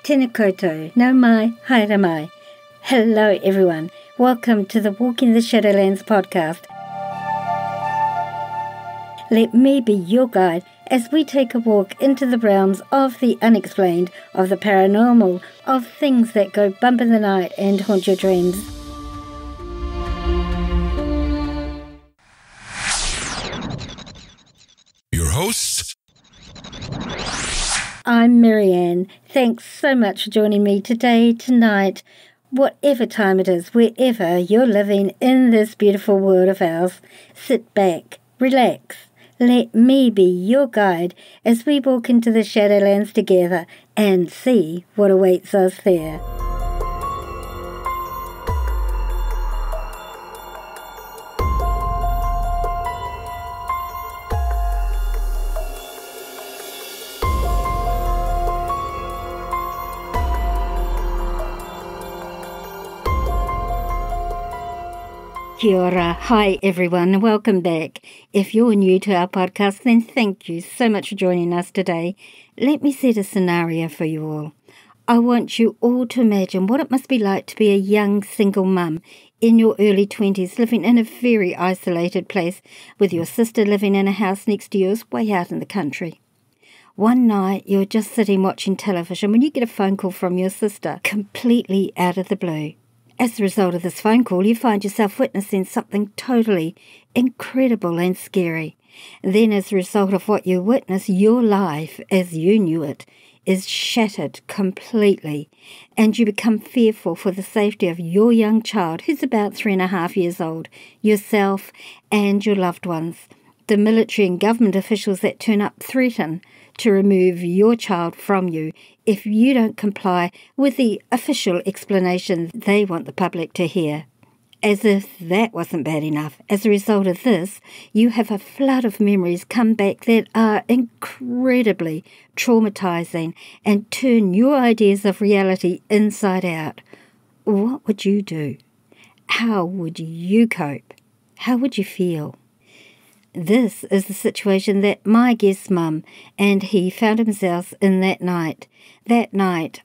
Tēnā koutou, nau mai, haere mai. Hello everyone, welcome to the Walking the Shadowlands podcast. Let me be your guide as we take a walk into the realms of the unexplained, of the paranormal, of things that go bump in the night and haunt your dreams. Your hosts? I'm Marianne. Thanks so much for joining me today, tonight, whatever time it is, wherever you're living in this beautiful world of ours. Sit back, relax. Let me be your guide as we walk into the Shadowlands together and see what awaits us there. Kia ora. Hi everyone, welcome back. If you're new to our podcast, then thank you so much for joining us today. Let me set a scenario for you all. I want you all to imagine what it must be like to be a young single mum in your early 20s, living in a very isolated place with your sister living in a house next to yours way out in the country. One night you're just sitting watching television when you get a phone call from your sister, completely out of the blue. As a result of this phone call, you find yourself witnessing something totally incredible and scary. Then as a result of what you witness, your life, as you knew it, is shattered completely, and you become fearful for the safety of your young child, who's about 3.5 years old, yourself and your loved ones. The military and government officials that turn up threaten to remove your child from you if you don't comply with the official explanation they want the public to hear. As if that wasn't bad enough, as a result of this, you have a flood of memories come back that are incredibly traumatizing and turn your ideas of reality inside out. What would you do? How would you cope? How would you feel? This is the situation that my guest mum and he found himself in that night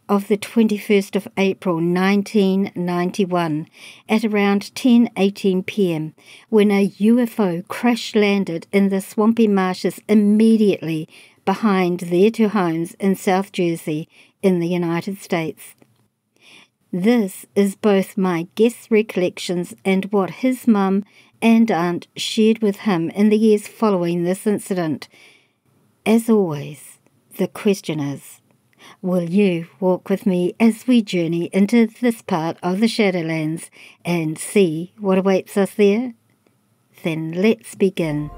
of the 21st of April 1991 at around 10:18 p.m. when a UFO crash-landed in the swampy marshes immediately behind their two homes in South Jersey in the United States. This is both my guest's recollections and what his mum and aunt shared with him in the years following this incident. As always, the question is, will you walk with me as we journey into this part of the Shadowlands and see what awaits us there? Then let's begin.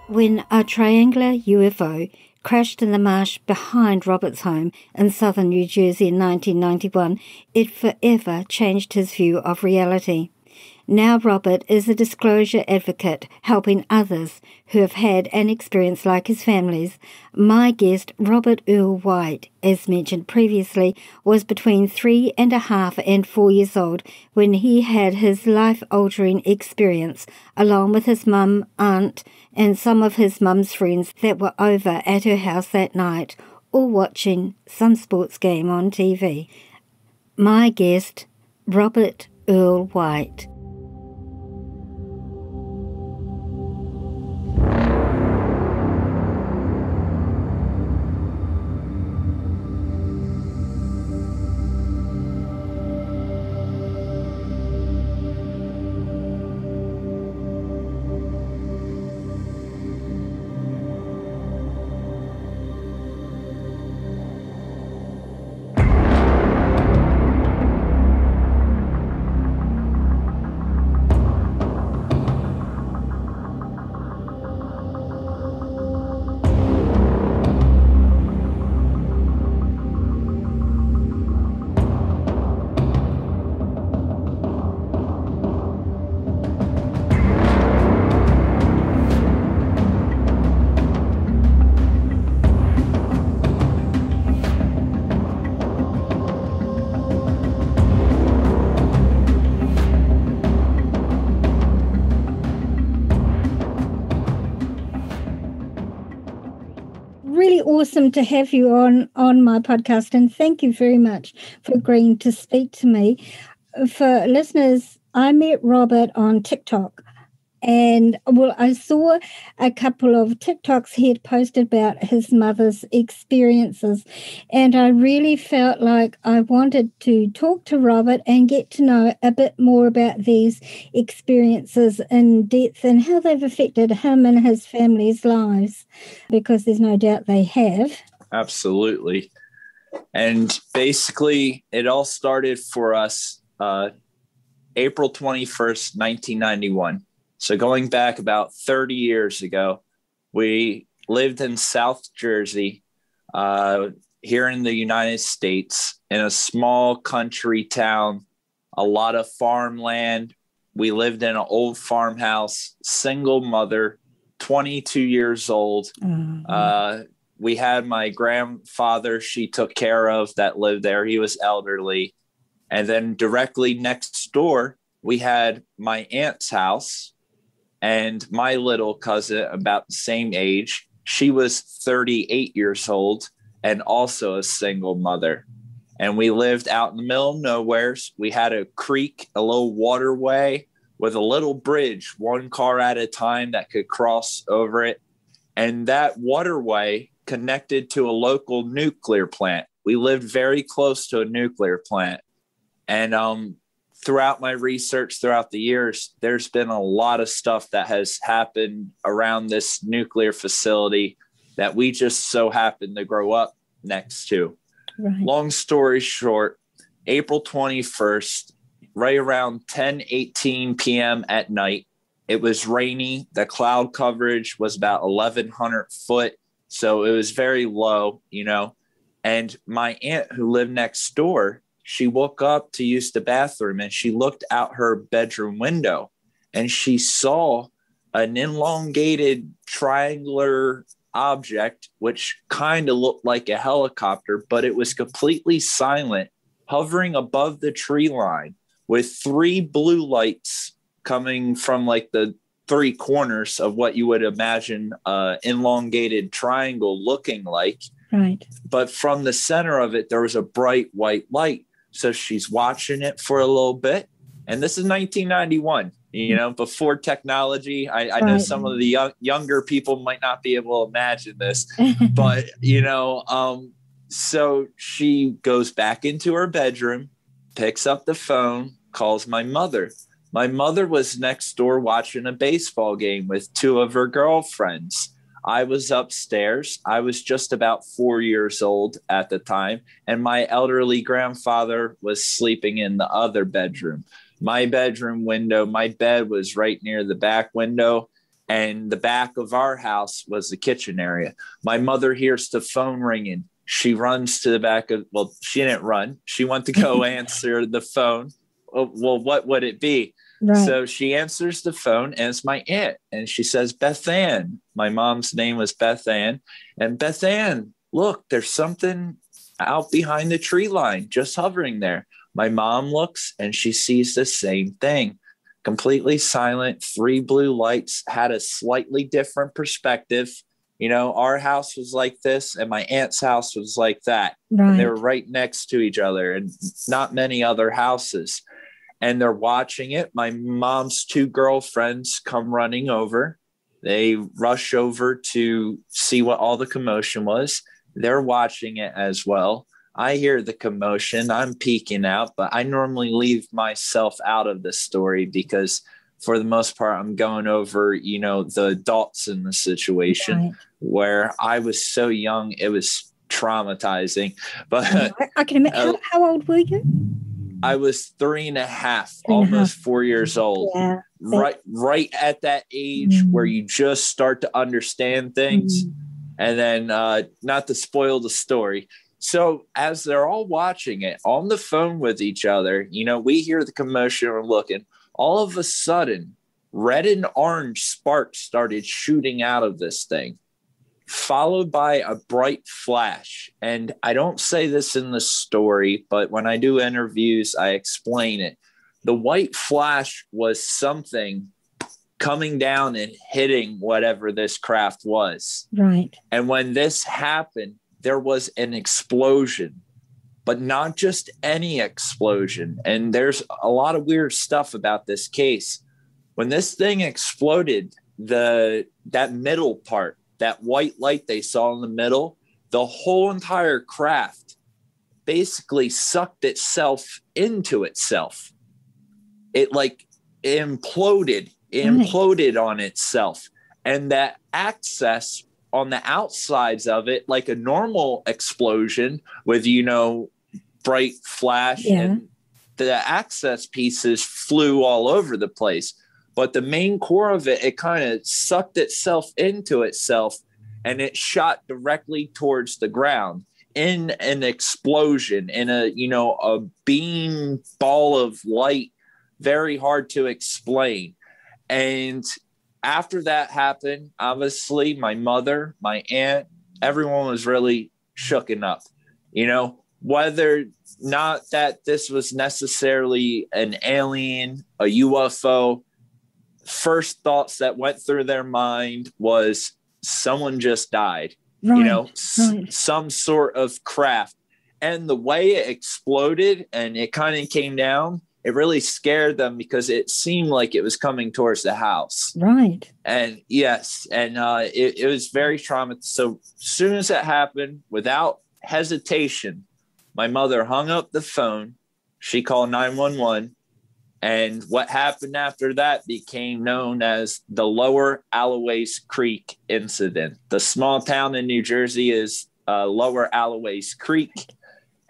When a triangular UFO crashed in the marsh behind Robert's home in southern New Jersey in 1991, it forever changed his view of reality. Now Robert is a disclosure advocate, helping others who have had an experience like his family's. My guest, Robert Earl White, as mentioned previously, was between 3.5 and 4 years old when he had his life-altering experience, along with his mum, aunt, and some of his mum's friends that were over at her house that night, or watching some sports game on TV. My guest, Robert Earl White. really awesome to have you on my podcast, and thank you very much for agreeing to speak to me. For listeners, I met Robert on TikTok. And well, I saw a couple of TikToks he had posted about his mother's experiences, and I really felt like I wanted to talk to Robert and get to know a bit more about these experiences in depth and how they've affected him and his family's lives, because there's no doubt they have. Absolutely. And basically, it all started for us April 21st, 1991. So going back about 30 years ago, we lived in South Jersey, here in the United States, in a small country town, a lot of farmland. We lived in an old farmhouse, single mother, 22 years old. Mm-hmm. We had my grandfather she took care of that lived there. He was elderly. And then directly next door, we had my aunt's house. And my little cousin, about the same age, she was 38 years old and also a single mother. And we lived out in the middle of nowhere. We had a creek, a little waterway with a little bridge, one car at a time that could cross over it. And that waterway connected to a local nuclear plant. We lived very close to a nuclear plant. And throughout my research throughout the years, there's been a lot of stuff that has happened around this nuclear facility that we just so happened to grow up next to. Right. Long story short, April 21st, right around 10:18 p.m. at night, it was rainy. The cloud coverage was about 1,100 foot. So it was very low, and my aunt who lived next door, she woke up to use the bathroom and she looked out her bedroom window and she saw an elongated triangular object, which kind of looked like a helicopter, but it was completely silent, hovering above the tree line with 3 blue lights coming from like the 3 corners of what you would imagine an elongated triangle looking like. Right. But from the center of it, there was a bright white light. So she's watching it for a little bit. And this is 1991, before technology. I know some of the younger people might not be able to imagine this, but, so she goes back into her bedroom, picks up the phone, calls my mother. My mother was next door watching a baseball game with 2 of her girlfriends. I was upstairs. I was just about 4 years old at the time, and my elderly grandfather was sleeping in the other bedroom. My bedroom window, my bed was right near the back window, and the back of our house was the kitchen area. My mother hears the phone ringing. She runs to the back of, well, she didn't run. She went to go answer the phone. Well, what would it be? Right. So she answers the phone, and it's my aunt. And she says, Beth Ann. My mom's name was Beth Ann. And Beth Ann, look, there's something out behind the tree line, just hovering there. My mom looks, and she sees the same thing. Completely silent, 3 blue lights, had a slightly different perspective. Our house was like this, and my aunt's house was like that. Right. And they were right next to each other, and not many other houses. And they're watching it. My mom's 2 girlfriends come running over. They rush over to see what all the commotion was. They're watching it as well. I hear the commotion. I'm peeking out, but I normally leave myself out of the story because for the most part, I'm going over, the adults in the situation. Right. Where I was so young, it was traumatizing. But I can imagine. How old were you? I was 3.5, almost 4 years old. Yeah. Right at that age where you just start to understand things. And then not to spoil the story. So as they're all watching it on the phone with each other, we hear the commotion, we're looking. All of a sudden, red and orange sparks started shooting out of this thing, followed by a bright flash. And I don't say this in the story, but when I do interviews, I explain it. The white flash was something coming down and hitting whatever this craft was. Right. And when this happened, there was an explosion, but not just any explosion. And there's a lot of weird stuff about this case. When this thing exploded, that middle part, that white light they saw in the middle, the whole entire craft basically sucked itself into itself. It like imploded on itself. And that access on the outsides of it, like a normal explosion with, bright flash, and the access pieces flew all over the place. But the main core of it kind of sucked itself into itself, and it shot directly towards the ground in an explosion, in a beam ball of light, very hard to explain. And after that happened, obviously my mother, my aunt, everyone was really shooken up, whether not that this was necessarily an alien, a UFO. First thoughts that went through their mind was someone just died, some sort of craft. And the way it exploded and it kind of came down, it really scared them because it seemed like it was coming towards the house. Right. And yes, and it was very traumatic. So as soon as that happened, without hesitation, my mother hung up the phone. She called 911. And what happened after that became known as the Lower Alloway Creek incident. The small town in New Jersey is Lower Alloway Creek.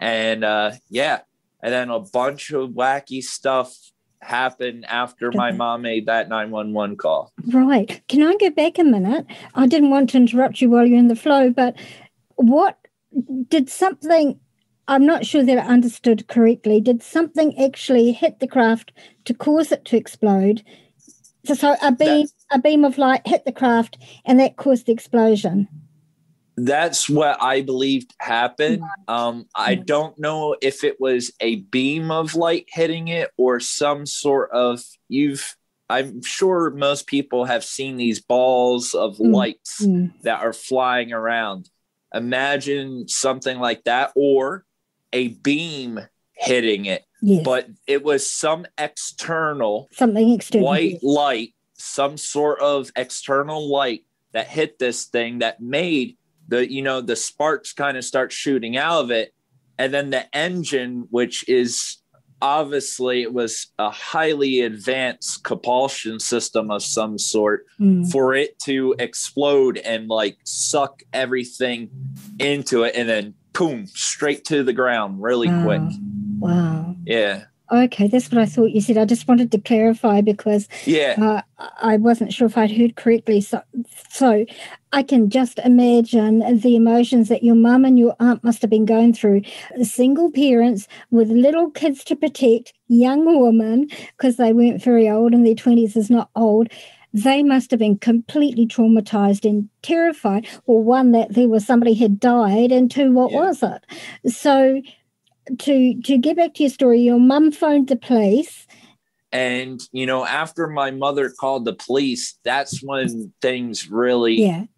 And and then a bunch of wacky stuff happened after my mom made that 911 call. Right. Can I go back a minute? I didn't want to interrupt you while you're in the flow, but I'm not sure that I understood correctly. Did something actually hit the craft to cause it to explode? So a beam of light hit the craft and that caused the explosion. That's what I believed happened. I don't know if it was a beam of light hitting it or some sort of I'm sure most people have seen these balls of lights that are flying around. Imagine something like that, or a beam hitting it. Yes. But it was something external white light, some sort of external light that hit this thing that made the sparks kind of start shooting out of it. And then the engine, which is obviously, it was a highly advanced propulsion system of some sort, for it to explode and like suck everything into it and then boom, straight to the ground really quick. Wow. Yeah. Okay, that's what I thought you said. I just wanted to clarify because I wasn't sure if I'd heard correctly. So I can just imagine the emotions that your mum and your aunt must have been going through. Single parents with little kids to protect, young women, because they weren't very old, and their 20s is not old. They must have been completely traumatized and terrified. Well, one, that there was somebody had died, and two, what was it? So to get back to your story, your mum phoned the police. And, after my mother called the police, that's when things really,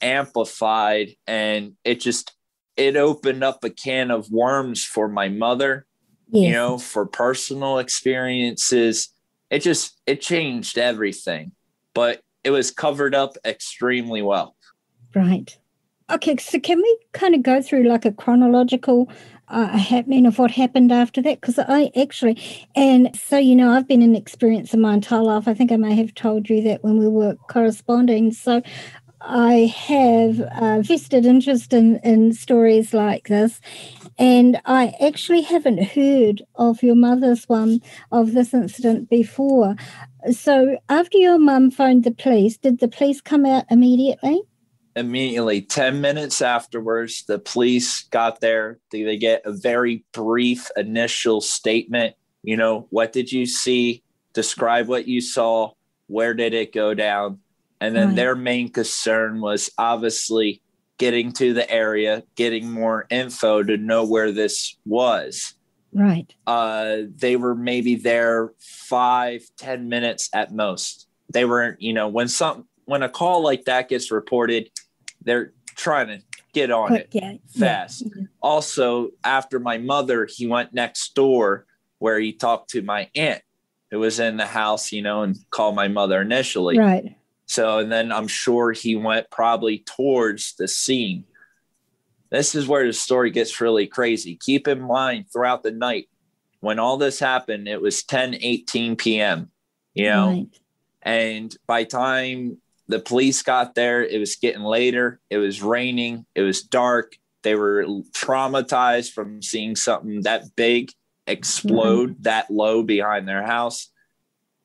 amplified. And it opened up a can of worms for my mother, for personal experiences. It changed everything, but it was covered up extremely well. Right. Okay, so can we kind of go through like a chronological happening of what happened after that? Because I've been an experience in my entire life. I think I may have told you that when we were corresponding. So I have vested interest in stories like this. And I actually haven't heard of your mother's one of this incident before. So after your mum phoned the police, did the police come out immediately? Immediately, 10 minutes afterwards, the police got there. They get a very brief initial statement. What did you see? Describe what you saw. Where did it go down? And then their main concern was obviously getting to the area, getting more info to know where this was. Right. They were maybe there 5-10 minutes at most. they were, when a call like that gets reported, they're trying to get on it fast. Yeah. Also, after my mother, he went next door where he talked to my aunt who was in the house, and called my mother initially. Right. So, and then I'm sure he went probably towards the scene. This is where the story gets really crazy. Keep in mind, throughout the night, when all this happened, it was 10:18 p.m., Right. And by time the police got there, it was getting later. It was raining. It was dark. They were traumatized from seeing something that big explode that low behind their house.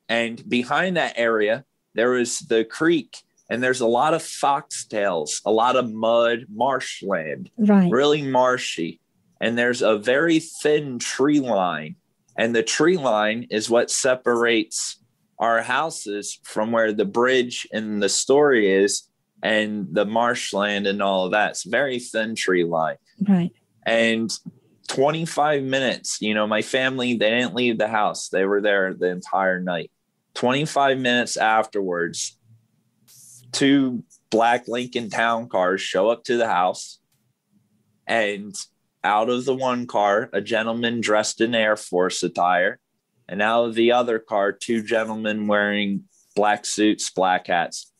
And behind that area, there was the creek, and there's a lot of foxtails, a lot of mud, marshland, really marshy. And there's a very thin tree line. And the tree line is what separates our houses from where the bridge in the story is and the marshland and all of that. It's a very thin tree line. Right. And 25 minutes, my family, they didn't leave the house. They were there the entire night. 25 minutes afterwards, 2 black Lincoln Town cars show up to the house, and out of the one car, a gentleman dressed in Air Force attire, and out of the other car, 2 gentlemen wearing black suits, black hats,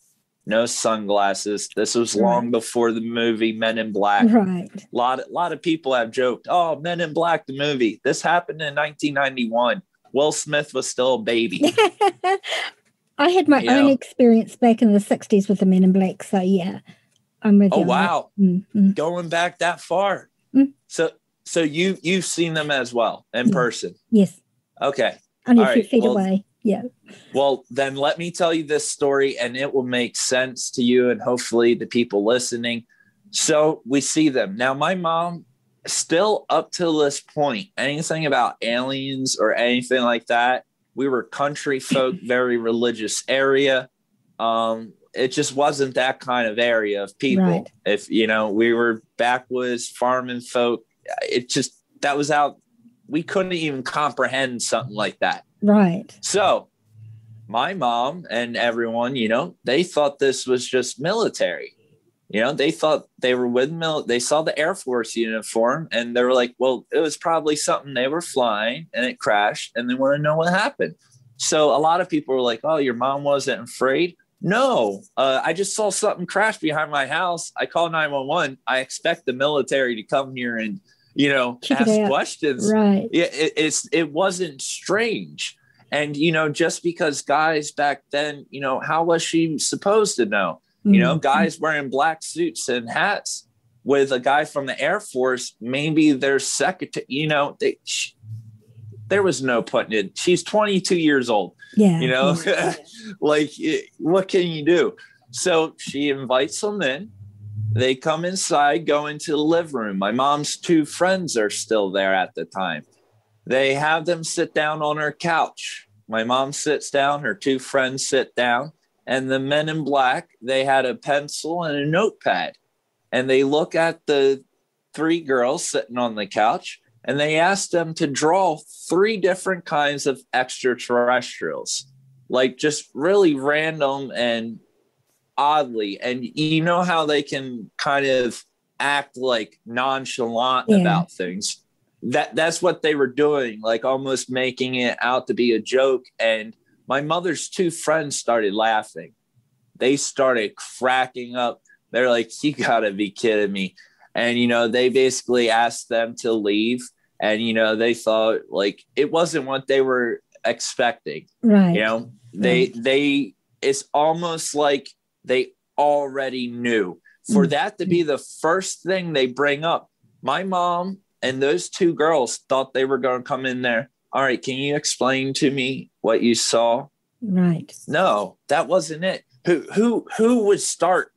no sunglasses. This was long before the movie Men in Black. Right. A lot of people have joked, "Oh, Men in Black, the movie." This happened in 1991. Will Smith was still a baby. I had my own experience back in the 60s with the Men in Black. So, yeah, I'm with you. Oh, wow. Mm-hmm. Going back that far. Mm-hmm. So you've seen them as well in person? Yes. Okay. Only a few feet away. Yeah. Well, then let me tell you this story, and it will make sense to you and hopefully the people listening. So we see them. Now, my mom, still up till this point, anything about aliens or anything like that, we were country folk, very religious area. It just wasn't that kind of area of people. Right. If, we were backwoods farming folk, that was out. We couldn't even comprehend something like that. Right. So my mom and everyone, they thought this was just military. They thought they were with they saw the Air Force uniform, and they were like, well, it was probably something they were flying and it crashed, and they want to know what happened. So a lot of people were like, oh, your mom wasn't afraid? No, I just saw something crash behind my house. I called 911. I expect the military to come here and, ask questions. Right. Yeah, it wasn't strange. And, just because guys back then, how was she supposed to know? Guys wearing black suits and hats with a guy from the Air Force, maybe their secretary, there was no putting it. She's 22 years old. Yeah. Like, what can you do? So she invites them in. They come inside, go into the living room. My mom's 2 friends are still there at the time. They have them sit down on her couch. My mom sits down, her 2 friends sit down, and the Men in Black, they had a pencil and a notepad. And they look at the 3 girls sitting on the couch, and they ask them to draw 3 different kinds of extraterrestrials, like just really random and oddly. And how they can kind of act like nonchalant about things. That's what they were doing, like almost making it out to be a joke. And my mother's 2 friends started laughing. They started cracking up. They're like, you gotta be kidding me. And, they basically asked them to leave. And, they thought like it wasn't what they were expecting. Right. It's almost like they already knew. For that to be the first thing they bring up, my mom and those 2 girls thought they were going to come in there. All right, can you explain to me what you saw? Right. No, that wasn't it. Who would start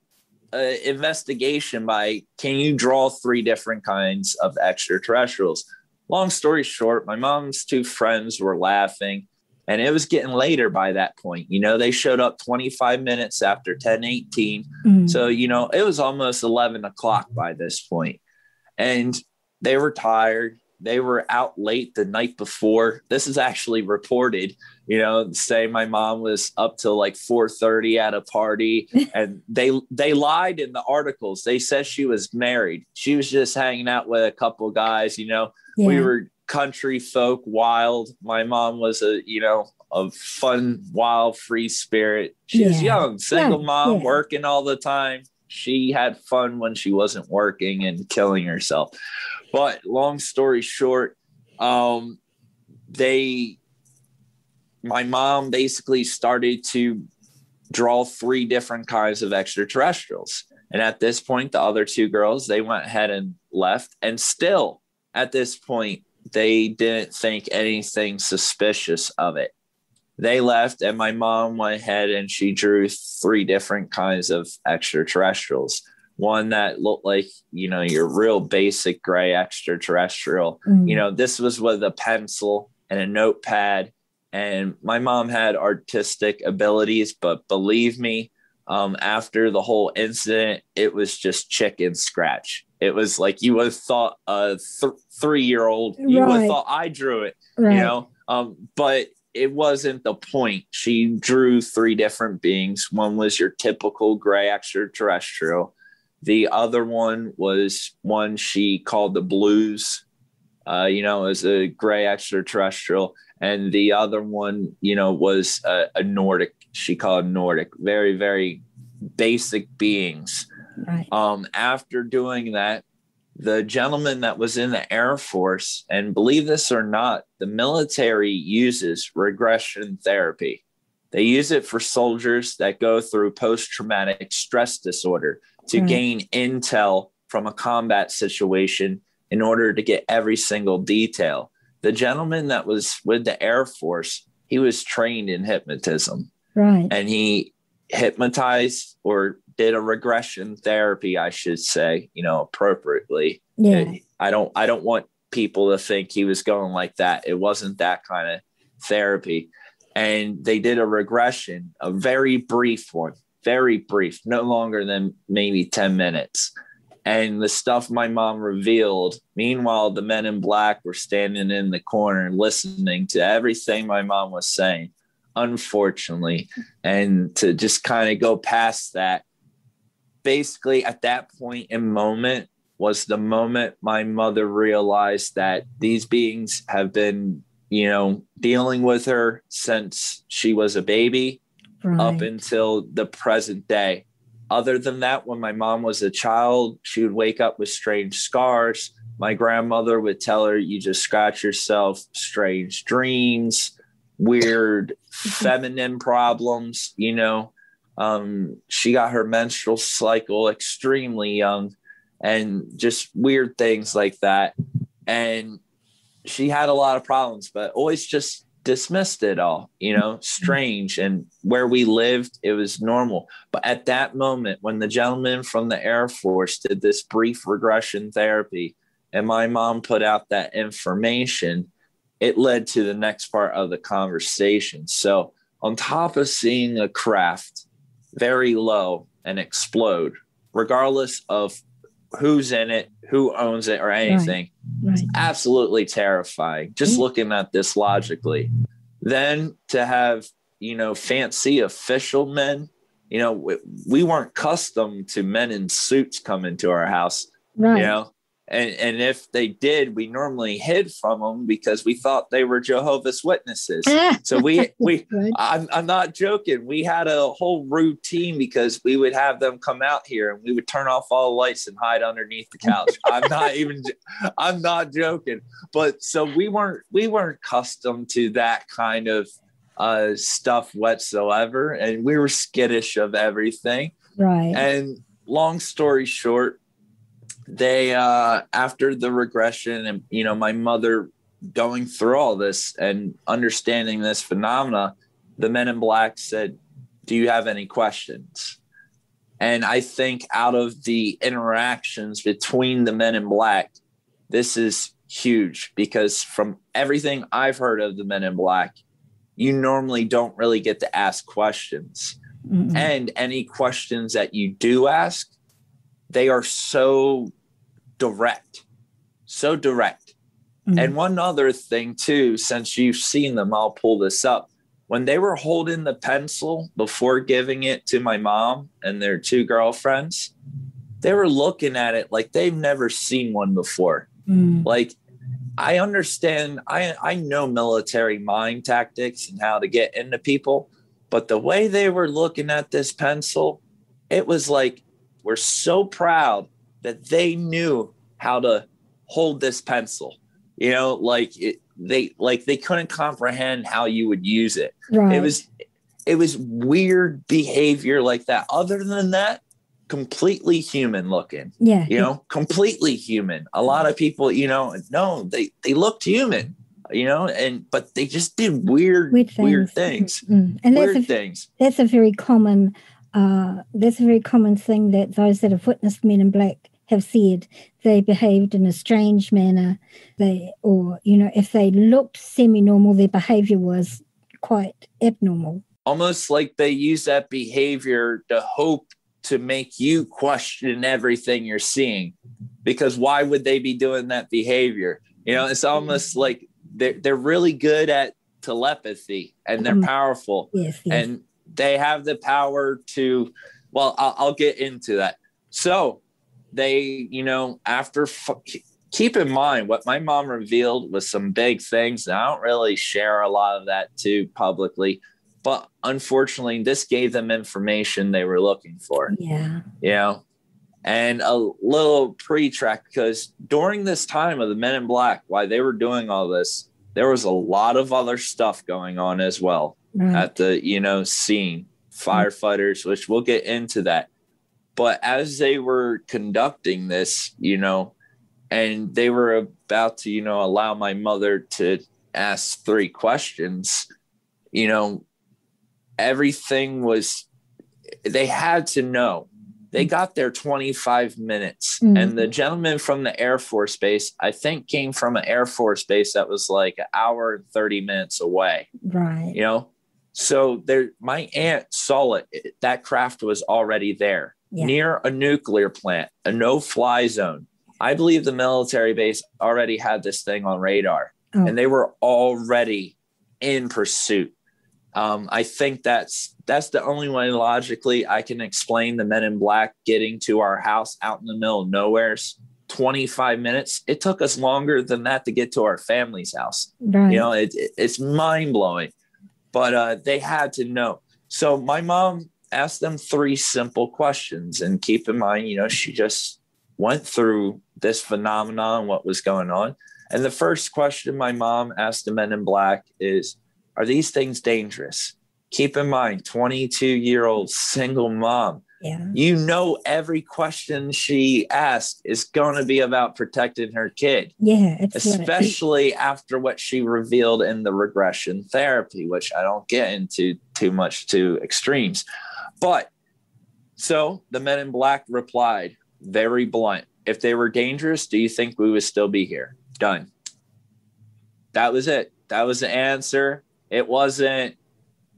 an investigation by, can you draw 3 different kinds of extraterrestrials? Long story short, my mom's 2 friends were laughing, and it was getting later by that point. They showed up 25 minutes after 10:18. Mm-hmm. So, it was almost 11 o'clock by this point. And they were tired. they were out late the night before. This is actually reported, say my mom was up till like 4:30 at a party, and they lied in the articles. They said she was married. She was just hanging out with a couple guys, We were country folk, wild. My mom was a fun, wild, free spirit. She was young, single mom, working all the time. She had fun when she wasn't working and killing herself. But long story short, my mom basically started to draw 3 different kinds of extraterrestrials. And at this point, the other 2 girls, they went ahead and left. And still at this point, they didn't think anything suspicious of it. They left, and my mom went ahead and she drew 3 different kinds of extraterrestrials. One that looked like, your real basic gray extraterrestrial. This was with a pencil and a notepad. And my mom had artistic abilities, but believe me, after the whole incident, it was just chicken scratch. It was like you would have thought a 3-year-old, you would have thought I drew it, but it wasn't the point. She drew 3 different beings. One was your typical gray extraterrestrial. The other one was one she called the blues, as a gray extraterrestrial. And the other one, was a Nordic. She called Nordic. Very, very basic beings. Right. After doing that, the gentleman that was in the Air Force, and believe this or not, the military uses regression therapy. They use it for soldiers that go through post-traumatic stress disorder to gain intel from a combat situation in order to get every single detail. The gentleman that was with the Air Force, he was trained in hypnotism. Right. And he hypnotized or did a regression therapy, I should say, appropriately. Yeah. I don't want people to think he was going like that. It wasn't that kind of therapy. And they did a regression, a very brief one, very brief, no longer than maybe 10 minutes. And the stuff my mom revealed, meanwhile, the men in black were standing in the corner listening to everything my mom was saying, unfortunately. And to just kind of go past that, basically at that point in moment was the moment my mother realized that these beings have been, dealing with her since she was a baby up until the present day. Other than that, when my mom was a child, she would wake up with strange scars. My grandmother would tell her, you just scratch yourself, strange dreams, weird feminine problems. She got her menstrual cycle extremely young and just weird things like that. And she had a lot of problems, but always just dismissed it all, strange. And where we lived, it was normal. But at that moment, when the gentleman from the Air Force did this brief regression therapy and my mom put out that information, it led to the next part of the conversation. So on top of seeing a craft very low and explode, regardless of who's in it, who owns it or anything, it's absolutely terrifying. Just looking at this logically. Then to have, fancy official men, we weren't accustomed to men in suits coming to our house, and if they did, we normally hid from them because we thought they were Jehovah's Witnesses. So I'm not joking. We had a whole routine because we would have them come out here and we would turn off all the lights and hide underneath the couch. I'm not joking. But so we weren't accustomed to that kind of stuff whatsoever. And we were skittish of everything. Right. And long story short, they after the regression and my mother going through all this and understanding this phenomena, the men in black said, do you have any questions? And I think out of the interactions between the men in black, this is huge because from everything I've heard of the men in black, you normally don't really get to ask questions. Mm-hmm. And any questions that you do ask, they are so direct. And one other thing too, since you've seen them, I'll pull this up. When they were holding the pencil before giving it to my mom and their two girlfriends, they were looking at it like they've never seen one before. Like, I understand, I know military mind tactics and how to get into people, but the way they were looking at this pencil, it was like, we're so proud that they knew how to hold this pencil. You know, like they couldn't comprehend how you would use it. Right. It was weird behavior like that. Other than that, completely human looking. Yeah. You know, completely human. A lot of people, you know, no, they looked human, you know, but they just did weird things. And weird things. That's a very common thing that those that have witnessed Men in Black have said. They behaved in a strange manner. If they looked semi-normal, their behavior was quite abnormal. Almost like they use that behavior to hope to make you question everything you're seeing, because why would they be doing that behavior? You know, it's almost like they're really good at telepathy, and they're powerful. Yes. And they have the power to, well, I'll get into that. So they, you know, keep in mind what my mom revealed was some big things. And I don't really share a lot of that too publicly, but unfortunately this gave them information they were looking for. Yeah. You know, and a little pre-track, because during this time of the Men in Black, while they were doing all this, there was a lot of other stuff going on as well. Right. At the, you know, scene, firefighters, which we'll get into that. But as they were conducting this, you know, and they were about to, you know, allow my mother to ask 3 questions, you know, everything was, they had to know. They got there 25 minutes. And the gentleman from the Air Force Base, I think, came from an Air Force Base that was like an hour and 30 minutes away. Right. You know, so my aunt saw it. That craft was already there. Yeah. Near a nuclear plant, a no-fly zone. I believe the military base already had this thing on radar, and they were already in pursuit. I think that's the only way logically I can explain the Men in Black getting to our house out in the middle of nowhere's 25 minutes. It took us longer than that to get to our family's house. Right. You know, it's mind-blowing, but they had to know. So my mom asked them 3 simple questions, and keep in mind, you know, she just went through this phenomenon, what was going on. And the first question my mom asked the Men in Black is, are these things dangerous? Keep in mind, 22-year-old single mom. Yeah. You know, every question she asked is going to be about protecting her kid. Yeah. Especially after what she revealed in the regression therapy, which I don't get into too much to extremes. But so the Men in Black replied, very blunt. If they were dangerous, do you think we would still be here? Done. That was it. That was the answer. It wasn't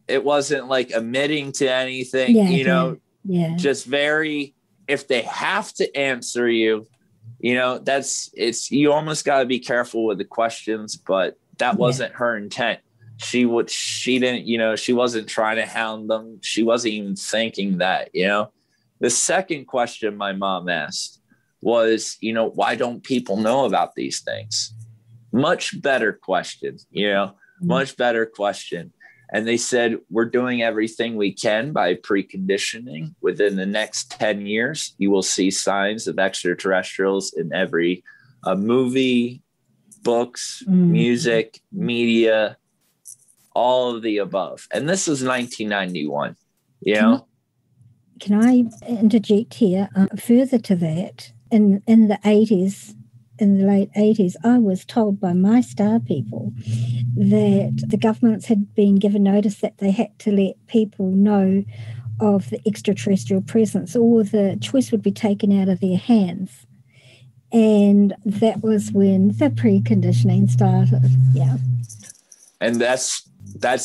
like admitting to anything, you know, just very, if they have to answer you, you know, you almost got to be careful with the questions, but that wasn't her intent. She didn't, you know, she wasn't trying to hound them. She wasn't even thinking that, you know. The second question my mom asked was, you know, why don't people know about these things? Much better question, you know, much better question. And they said, we're doing everything we can by preconditioning. Within the next 10 years, you will see signs of extraterrestrials in every movie, books, music, media, all of the above. And this is 1991, you know? Can I interject here? Further to that, in the 80s, in the late 80s, I was told by my star people that the governments had been given notice that they had to let people know of the extraterrestrial presence, or the choice would be taken out of their hands. And that was when the preconditioning started. Yeah. And that's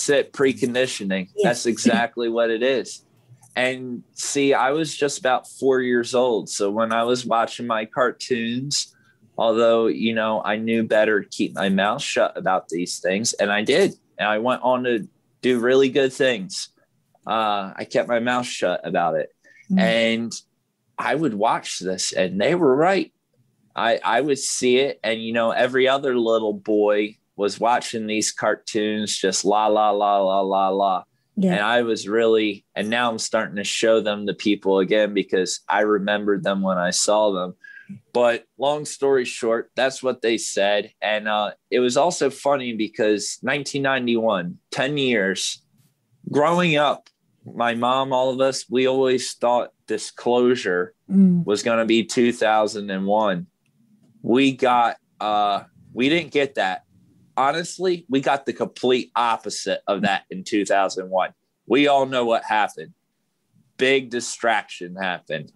it, preconditioning. Yeah. That's exactly what it is. And see, I was just about 4 years old. So when I was watching my cartoons Although, I knew better to keep my mouth shut about these things. And I did. And I went on to do really good things. I kept my mouth shut about it. And I would watch this, and they were right. I would see it. And, every other little boy was watching these cartoons, just la, la, la, la, la, la. Yeah. And I was and now I'm starting to show them to people again because I remembered them when I saw them. But long story short, that's what they said. And it was also funny because 1991, 10 years, growing up, my mom, all of us, we always thought disclosure was going to be 2001. We didn't get that. Honestly, we got the complete opposite of that in 2001. We all know what happened. Big distraction happened,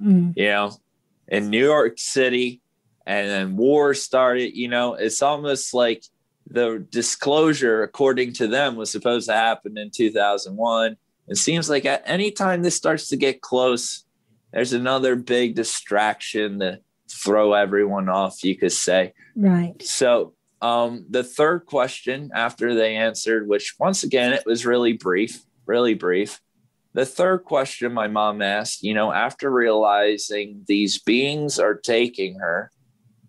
in New York City, and then war started. It's almost like the disclosure, according to them, was supposed to happen in 2001. It seems like at any time this starts to get close, there's another big distraction to throw everyone off, you could say. Right. So the third question after they answered, which once again, it was really brief. The third question my mom asked, after realizing these beings are taking her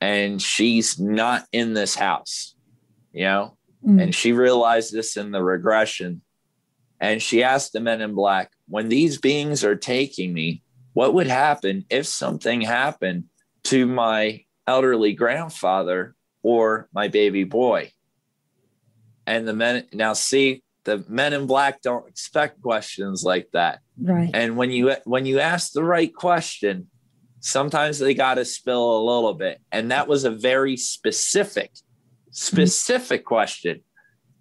and she's not in this house, and she realized this in the regression. And she asked the men in black, when these beings are taking me, what would happen if something happened to my elderly grandfather or my baby boy? And the men in black don't expect questions like that. Right. And when you ask the right question, sometimes they got to spill a little bit. And that was a very specific question.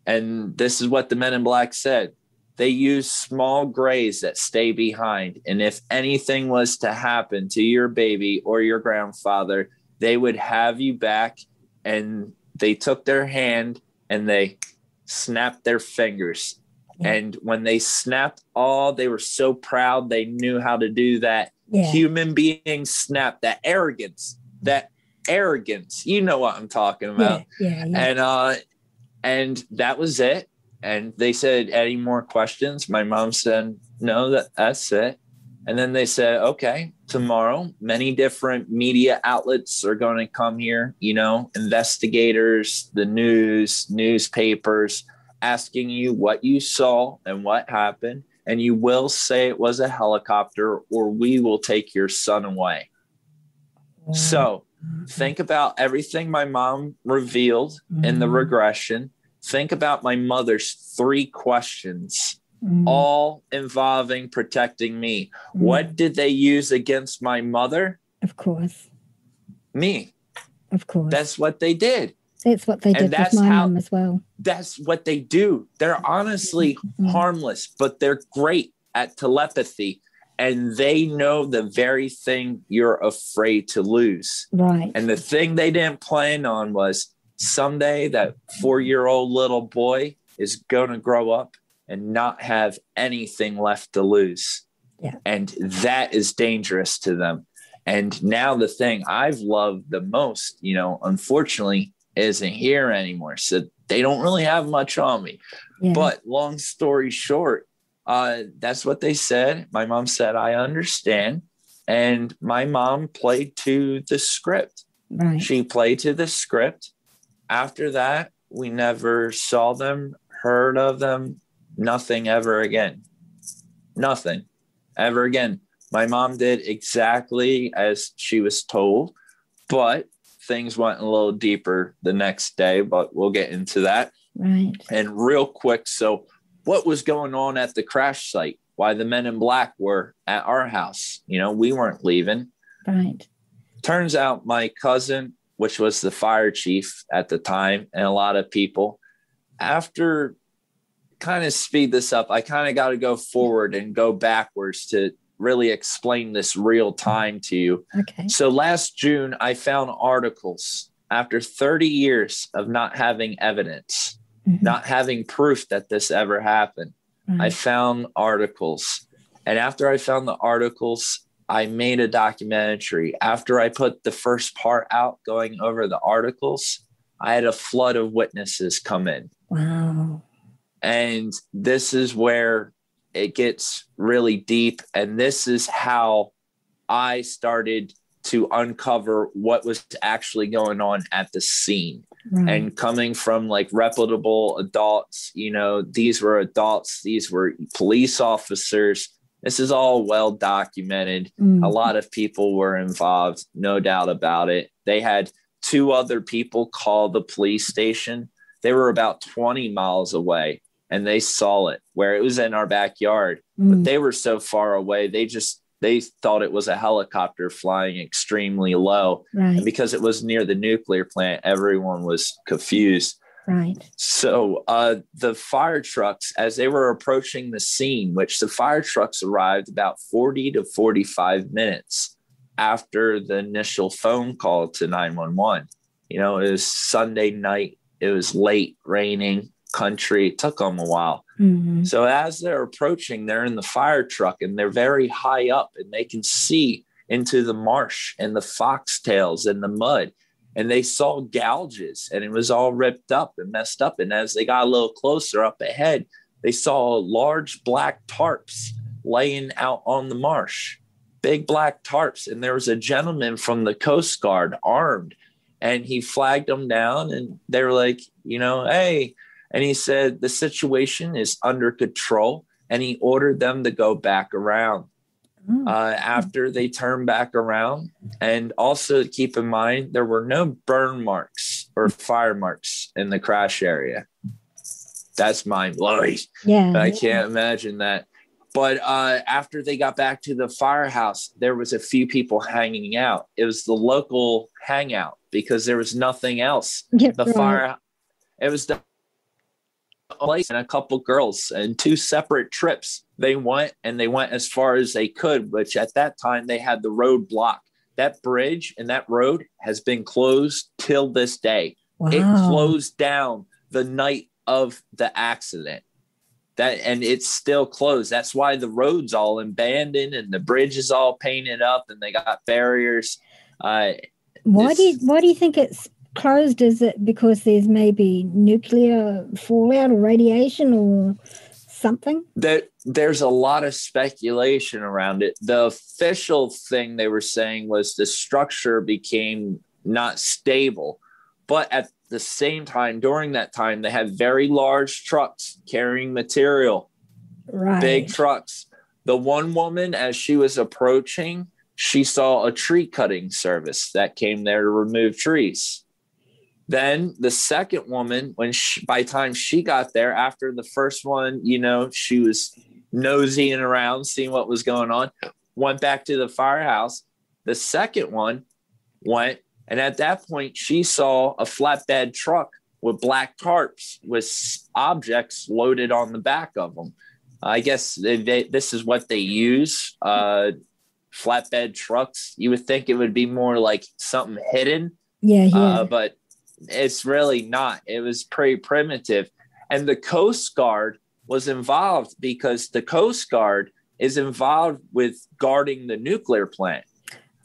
And this is what the men in black said. They use small grays that stay behind. And if anything was to happen to your baby or your grandfather, they would have you back. And they took their hand and they snapped their fingers. Yeah. And when they snapped they were so proud. They knew how to do that. Yeah. Human beings snap, that arrogance. You know what I'm talking about. Yeah. And that was it. And they said, any more questions? My mom said, no, that's it. And then they said, okay, tomorrow, many different media outlets are going to come here, investigators, the newspapers, asking you what you saw and what happened. And you will say it was a helicopter, or we will take your son away. So think about everything my mom revealed in the regression. Think about my mother's 3 questions, all involving protecting me. What did they use against my mother? Of course. Me. Of course. That's what they did. It's what they did with my mom as well. That's what they do. They're honestly harmless, but they're great at telepathy. And they know the very thing you're afraid to lose. Right. And the thing they didn't plan on was, someday that 4-year-old little boy is going to grow up and not have anything left to lose. Yeah. And that is dangerous to them. And now the thing I've loved the most, unfortunately isn't here anymore. So they don't really have much on me. Yeah. But long story short, that's what they said. My mom said, I understand. And my mom played to the script. Right. She played to the script. After that, we never saw them, heard of them, nothing ever again. Nothing ever again. My mom did exactly as she was told, but things went a little deeper the next day, but we'll get into that. Right. And real quick, so what was going on at the crash site? Why the men in black were at our house? We weren't leaving. Right. Turns out my cousin, which was the fire chief at the time, and a lot of people, after kind of speed this up, I kind of got to go forward and go backwards to really explain this real time to you. Okay. So last June, I found articles after 30 years of not having evidence, not having proof that this ever happened. I found articles. And after I found the articles, I made a documentary. After I put the first part out going over the articles, I had a flood of witnesses come in. Wow. And this is where it gets really deep. And this is how I started to uncover what was actually going on at the scene. Right. And coming from like reputable adults, you know, these were adults, these were police officers. This is all well documented. A lot of people were involved, no doubt about it. They had 2 other people call the police station. They were about 20 miles away and they saw it, where it was in our backyard. But they were so far away, they thought it was a helicopter flying extremely low. Right. And because it was near the nuclear plant, everyone was confused. Right. So the fire trucks, as they were approaching the scene, which the fire trucks arrived about 40 to 45 minutes after the initial phone call to 911. You know, it was Sunday night. It was late, raining, country. It took them a while. So as they're approaching, they're in the fire truck and they're very high up and they can see into the marsh and the foxtails and the mud. And they saw gouges and it was all ripped up and messed up. And as they got a little closer up ahead, they saw large black tarps laying out on the marsh, big black tarps. And there was a gentleman from the Coast Guard armed and he flagged them down and they were like, you know, hey. And he said the situation is under control and he ordered them to go back around. After they turned back around. And also keep in mind, there were no burn marks or fire marks in the crash area. That's mind blowing. Yeah. I can't imagine that. But after they got back to the firehouse, there was a few people hanging out. It was the local hangout because there was nothing else. Yeah, the fire, it was the place and a couple girls and 2 separate trips. They went as far as they could, which at that time they had the road blocked. That bridge and that road has been closed till this day. Wow. It closed down the night of the accident. And it's still closed. That's why the road's all abandoned and the bridge is all painted up and they got barriers. Why do you think it's closed? Is it because there's maybe nuclear fallout or radiation or something? There's a lot of speculation around it. The official thing they were saying was the structure became not stable. But at the same time, during that time, they had very large trucks carrying material, right? Big trucks. The one woman, as she was approaching, she saw a tree cutting service that came there to remove trees. Then the second woman, by the time she got there, after the first one, you know, she was nosying around, seeing what was going on, went back to the firehouse. The second one went, and at that point, she saw a flatbed truck with black tarps with objects loaded on the back of them. I guess this is what they use, flatbed trucks. You would think it would be more like something hidden. Yeah. But it's really not. It was pretty primitive. And the Coast Guard was involved because the Coast Guard is involved with guarding the nuclear plant.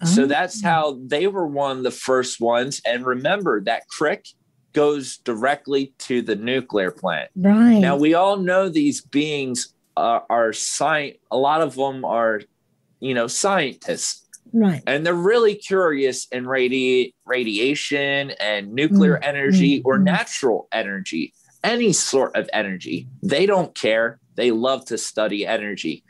So that's how they were one of the first ones. And remember, that creek goes directly to the nuclear plant. Right. Now, we all know these beings are science. A lot of them are, you know, scientists. Right. And they're really curious in radiation and nuclear energy or natural energy, any sort of energy. They don't care. They love to study energy.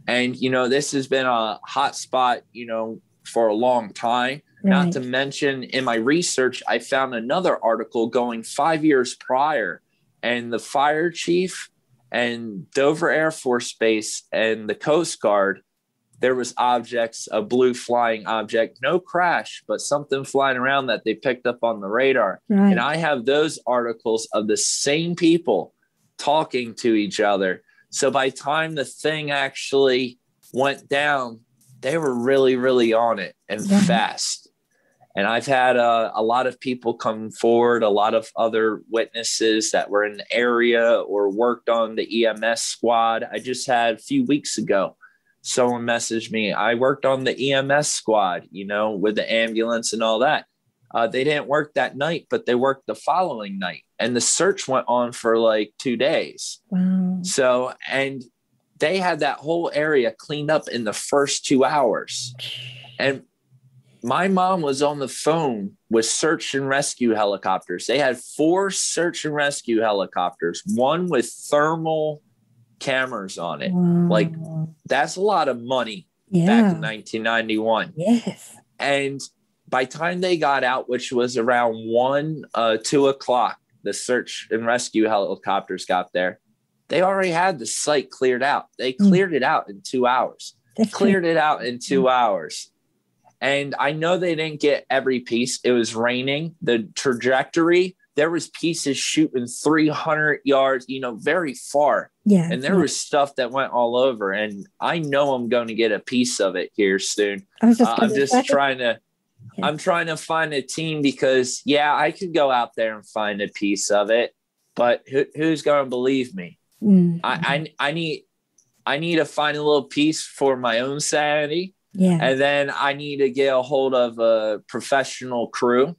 And, you know, this has been a hot spot, you know, for a long time. Right. Not to mention, in my research, I found another article going 5 years prior, and the fire chief and Dover Air Force Base and the Coast Guard, there was objects, a blue flying object, no crash, but something flying around that they picked up on the radar. Right. And I have those articles of the same people talking to each other. So by the time the thing actually went down, they were really, really on it and fast. And I've had a lot of people come forward, a lot of other witnesses that were in the area or worked on the EMS squad. I just had a few weeks ago someone messaged me. I worked on the EMS squad, with the ambulance and all that. They didn't work that night, but they worked the following night. And the search went on for like 2 days. Wow. So, and they had that whole area cleaned up in the first 2 hours. And my mom was on the phone with search and rescue helicopters. They had 4 search and rescue helicopters, one with thermal cameras on it. Wow. Like, that's a lot of money back in 1991. Yes. And by the time they got out, which was around 2 o'clock, the search and rescue helicopters got there. They already had the site cleared out. They cleared it out in 2 hours. Cleared it out in 2 hours. And I know they didn't get every piece. It was raining. The trajectory, there was pieces shooting 300 yards, very far. Yeah. And there was stuff that went all over. And I know I'm going to get a piece of it here soon. I'm trying to find a team because, I could go out there and find a piece of it. But who's going to believe me? Mm-hmm. I need to find a little piece for my own sanity. Yeah. And then I need to get a hold of a professional crew,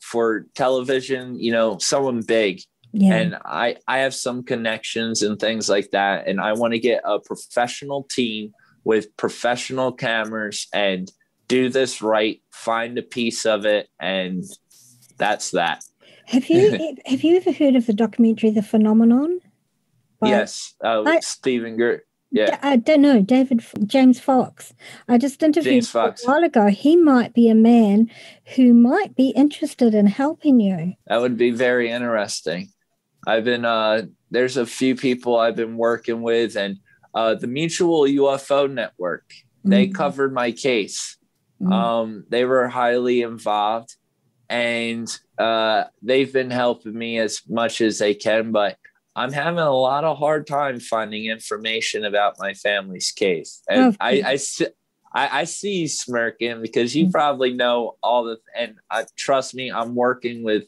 for television, someone big. Yeah. And I have some connections and things like that. And I want to get a professional team with professional cameras and do this right, find a piece of it. And that's that. Have you ever heard of the documentary, The Phenomenon? Yes. Stephen Greer. Yeah. I don't know, James Fox. I just interviewed him a while ago. He might be a man who might be interested in helping you. That would be very interesting. I've been, there's a few people I've been working with, and the Mutual UFO Network, they covered my case. They were highly involved, and they've been helping me as much as they can, but I'm having a lot of hard time finding information about my family's case. And I see you smirking because you probably know and trust me, I'm working with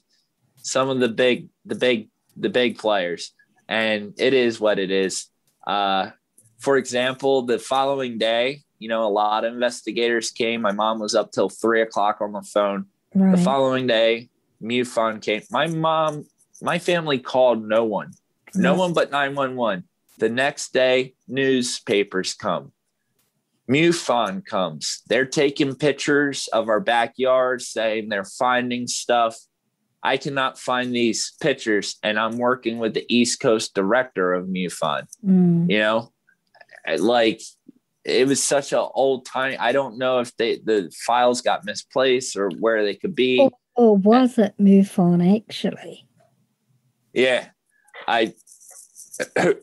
some of the big players, and it is what it is. For example, the following day, a lot of investigators came. My mom was up till 3 o'clock on the phone. Right. The following day, MUFON came. My family called no one. No one but 911. The next day, newspapers come. MUFON comes. They're taking pictures of our backyard, saying they're finding stuff. I cannot find these pictures, and I'm working with the East Coast director of MUFON. Like, it was such an old time. I don't know if the files got misplaced or where they could be. Or was it MUFON, actually? Yeah.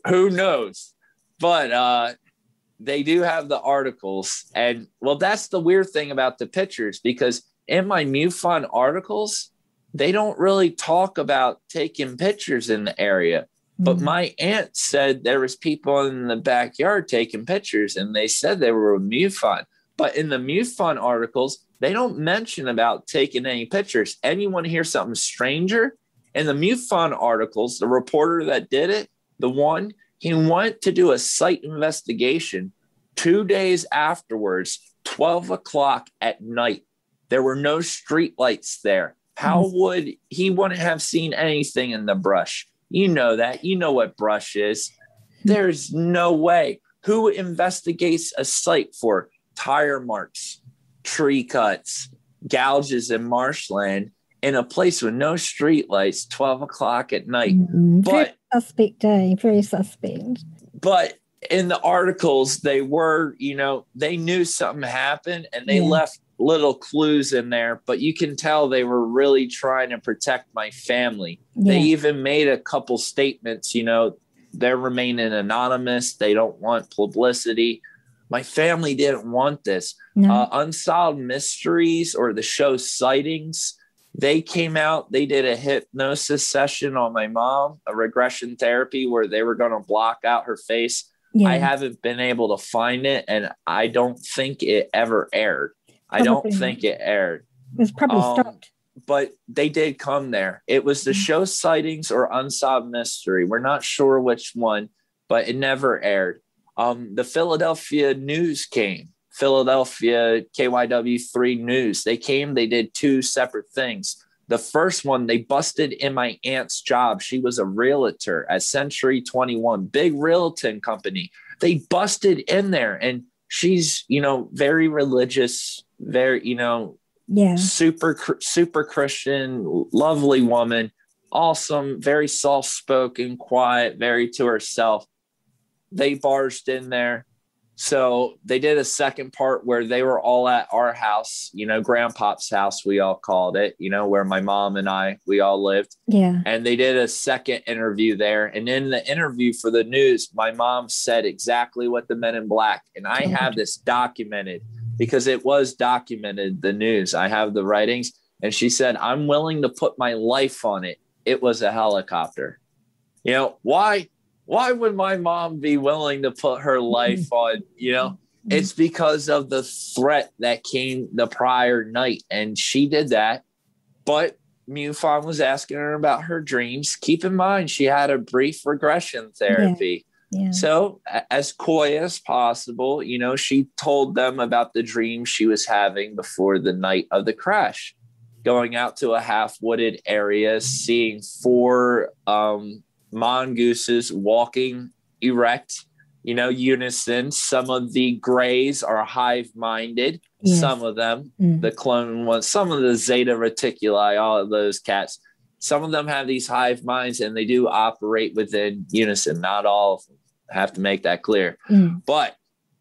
Who knows? But they do have the articles. And that's the weird thing about the pictures, because in my MUFON articles, they don't really talk about taking pictures in the area. But my aunt said there was people in the backyard taking pictures, and they said they were with MUFON. But in the MUFON articles, they don't mention about taking any pictures. Anyone hear something stranger? In the MUFON articles, the reporter that did it, he went to do a site investigation 2 days afterwards, 12 o'clock at night. There were no street lights there. How would he wouldn't have seen anything in the brush? You know that. You know what brush is. There's no way. Who investigates a site for tire marks, tree cuts, gouges in marshland in a place with no street lights, 12 o'clock at night? But very suspect day, very suspect. But in the articles, they were, they knew something happened, and they left little clues in there, but you can tell they were really trying to protect my family. They even made a couple statements, they're remaining anonymous. They don't want publicity. My family didn't want this. No. Unsolved Mysteries, or the show Sightings, they came out, they did a hypnosis session on my mom, a regression therapy where they were going to block out her face. I haven't been able to find it, and I don't think it ever aired. I don't think it aired. It was probably stopped. But they did come there. It was the show Sightings or Unsolved Mystery. We're not sure which one, but it never aired. The Philadelphia News came. Philadelphia KYW3 News. They came, they did two separate things. The first one, they busted in my aunt's job. She was a realtor at Century 21, big realtor company. They busted in there, and she's, very religious, very, super Christian, lovely woman, awesome, very soft-spoken, quiet, very to herself. They barged in there. So they did a second part where they were all at our house, Grandpop's house, we all called it, where my mom and we all lived. Yeah. And they did a second interview there. And in the interview for the news, my mom said exactly what the Men in Black. And I have this documented because it was documented, the news. I have the writings. And she said, I'm willing to put my life on it. It was a helicopter. Why would my mom be willing to put her life on, It's because of the threat that came the prior night. And she did that. But MUFON was asking her about her dreams. Keep in mind, she had a brief regression therapy. Yeah. So as coy as possible, she told them about the dream she was having before the night of the crash, going out to a half-wooded area, seeing 4 mongooses walking erect, unison. Some of the grays are hive-minded. Yes. Some of them, the clone ones, some of the Zeta Reticuli, all of those cats, some of them have these hive minds, and they do operate within unison. Not all of them. I have to make that clear. But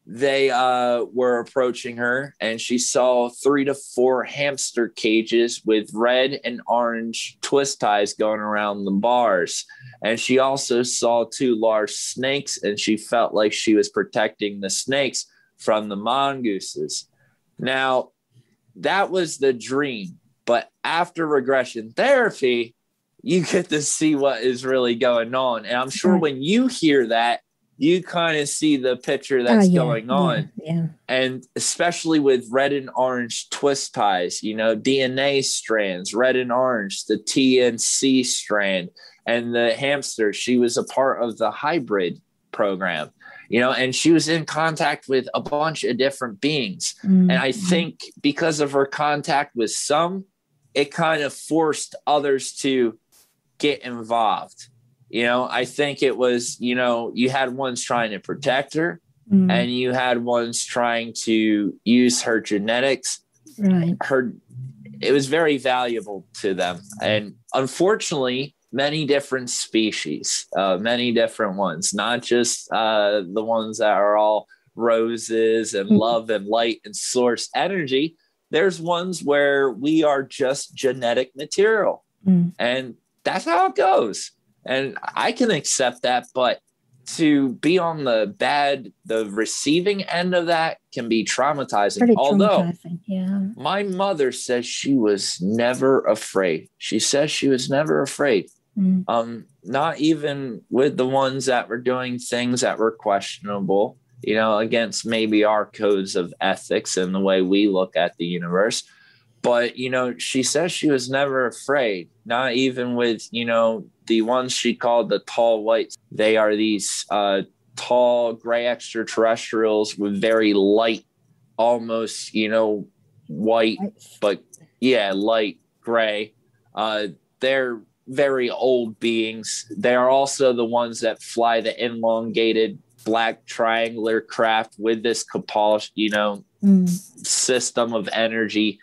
they were approaching her, and she saw 3 to 4 hamster cages with red and orange twist ties going around the bars. And she also saw 2 large snakes, and she felt like she was protecting the snakes from the mongooses. Now, that was the dream. But after regression therapy, you get to see what is really going on. And I'm sure when you hear that, you kind of see the picture that's going on. Yeah. And especially with red and orange twist ties, DNA strands, red and orange, the T and C strand, and the hamster. She was a part of the hybrid program, and she was in contact with a bunch of different beings. And I think because of her contact with some, it kind of forced others to get involved. I think it was, you had ones trying to protect her, and you had ones trying to use her genetics. Right. It was very valuable to them. And unfortunately, many different species, many different ones, not just the ones that are all roses and love and light and source energy. There's ones where we are just genetic material, and that's how it goes. And I can accept that, but to be on the receiving end of that can be traumatizing. Pretty Although traumatizing, yeah. My mother says she was never afraid. She says she was never afraid. Not even with the ones that were doing things that were questionable, against maybe our codes of ethics and the way we look at the universe. But, she says she was never afraid, not even with, the ones she called the tall whites. They are these tall gray extraterrestrials with very light, almost, white, but light gray. They're very old beings. They are also the ones that fly the elongated black triangular craft with this Kapal, system of energy.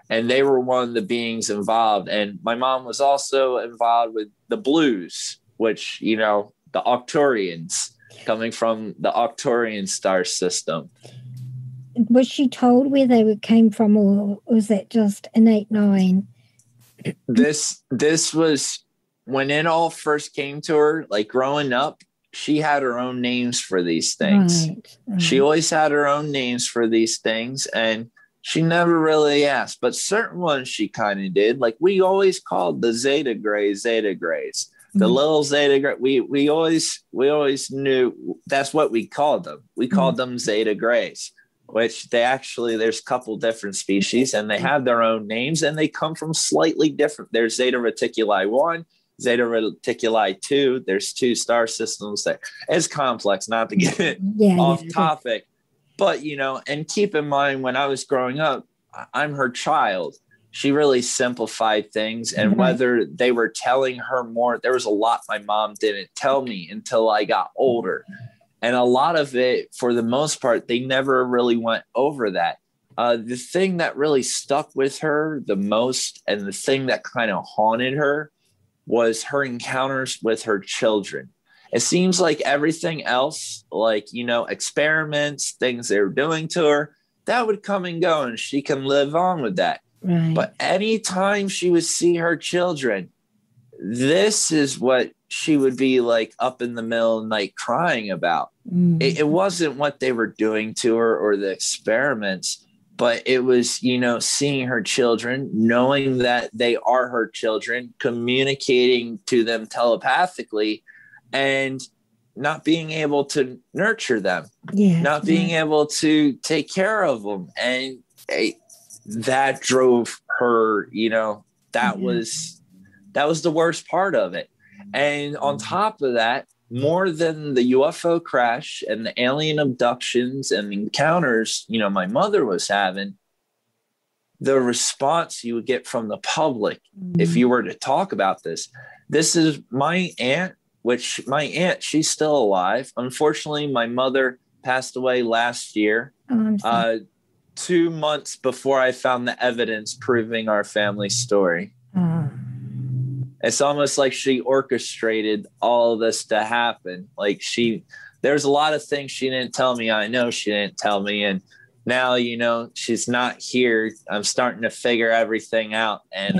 And they were one of the beings involved. And my mom was also involved with the blues, which, the Arcturians, coming from the Arcturian star system. Was she told where they came from, or was that just innate knowing? This was when it all first came to her, like growing up, she had her own names for these things. Right. She always had her own names for these things. And she never really asked, but certain ones she kind of did. Like we always called the Zeta Grays. The little Zeta Gray. We always knew that's what we called them. We called them Zeta Grays, which there's a couple different species, and they have their own names, and they come from slightly different. There's Zeta Reticuli 1, Zeta Reticuli 2. There's 2 star systems that is complex, not to get off topic. But, and keep in mind, when I was growing up, I'm her child. She really simplified things. And whether they were telling her more, there was a lot my mom didn't tell me until I got older. And a lot of it, for the most part, they never really went over that. The thing that really stuck with her the most, and the thing that kind of haunted her, was her encounters with her children. It seems like everything else, like, experiments, things they were doing to her, that would come and go and she can live on with that. Right. But anytime she would see her children, this is what she would be like up in the middle of the night crying about. It wasn't what they were doing to her or the experiments, but it was, seeing her children, knowing that they are her children, communicating to them telepathically, and not being able to nurture them, not being able to take care of them. And that drove her, that was the worst part of it. And on top of that, more than the UFO crash and the alien abductions and encounters, my mother was having, the response you would get from the public if you were to talk about this. This is my aunt, she's still alive. Unfortunately, my mother passed away last year, 2 months before I found the evidence proving our family story. It's almost like she orchestrated all of this to happen. Like there's a lot of things she didn't tell me. I know she didn't tell me. And now, she's not here. I'm starting to figure everything out. And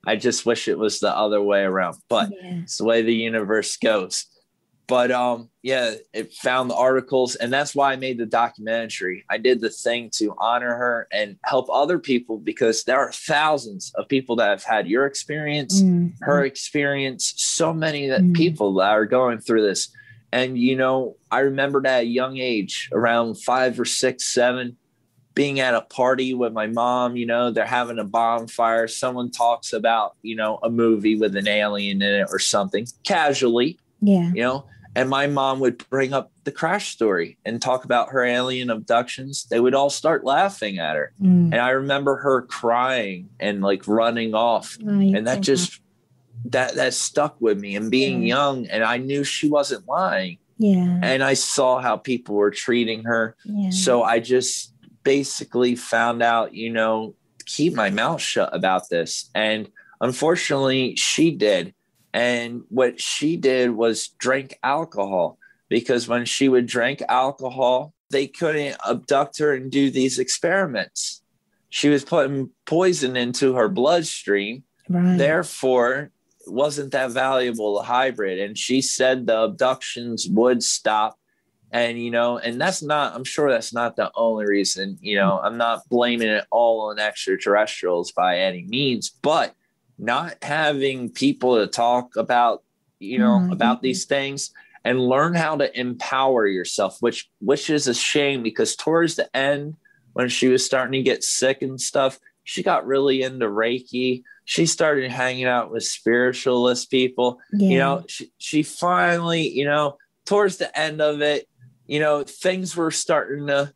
I just wish it was the other way around. But it's the way the universe goes. But it found the articles, and that's why I made the documentary. I did the thing to honor her and help other people, because there are thousands of people that have had your experience, her experience, so many people that are going through this. And, I remembered at a young age, around 5 or 6, 7, being at a party with my mom, they're having a bonfire. Someone talks about, a movie with an alien in it or something casually. And my mom would bring up the crash story and talk about her alien abductions. They would all start laughing at her. And I remember her crying and like running off. And that just, that stuck with me. And being young, and I knew she wasn't lying. And I saw how people were treating her. So I just basically found out, keep my mouth shut about this. And unfortunately, she did. And what she did was drink alcohol, because when she would drink alcohol, they couldn't abduct her and do these experiments. She was putting poison into her bloodstream. Therefore, it wasn't that valuable, the hybrid. And she said the abductions would stop. And, and I'm sure that's not the only reason, I'm not blaming it all on extraterrestrials by any means, but not having people to talk about, about these things and learn how to empower yourself, which is a shame, because towards the end, when she was starting to get sick and stuff, she got really into Reiki. She started hanging out with spiritualist people. She finally, towards the end of it, things were starting to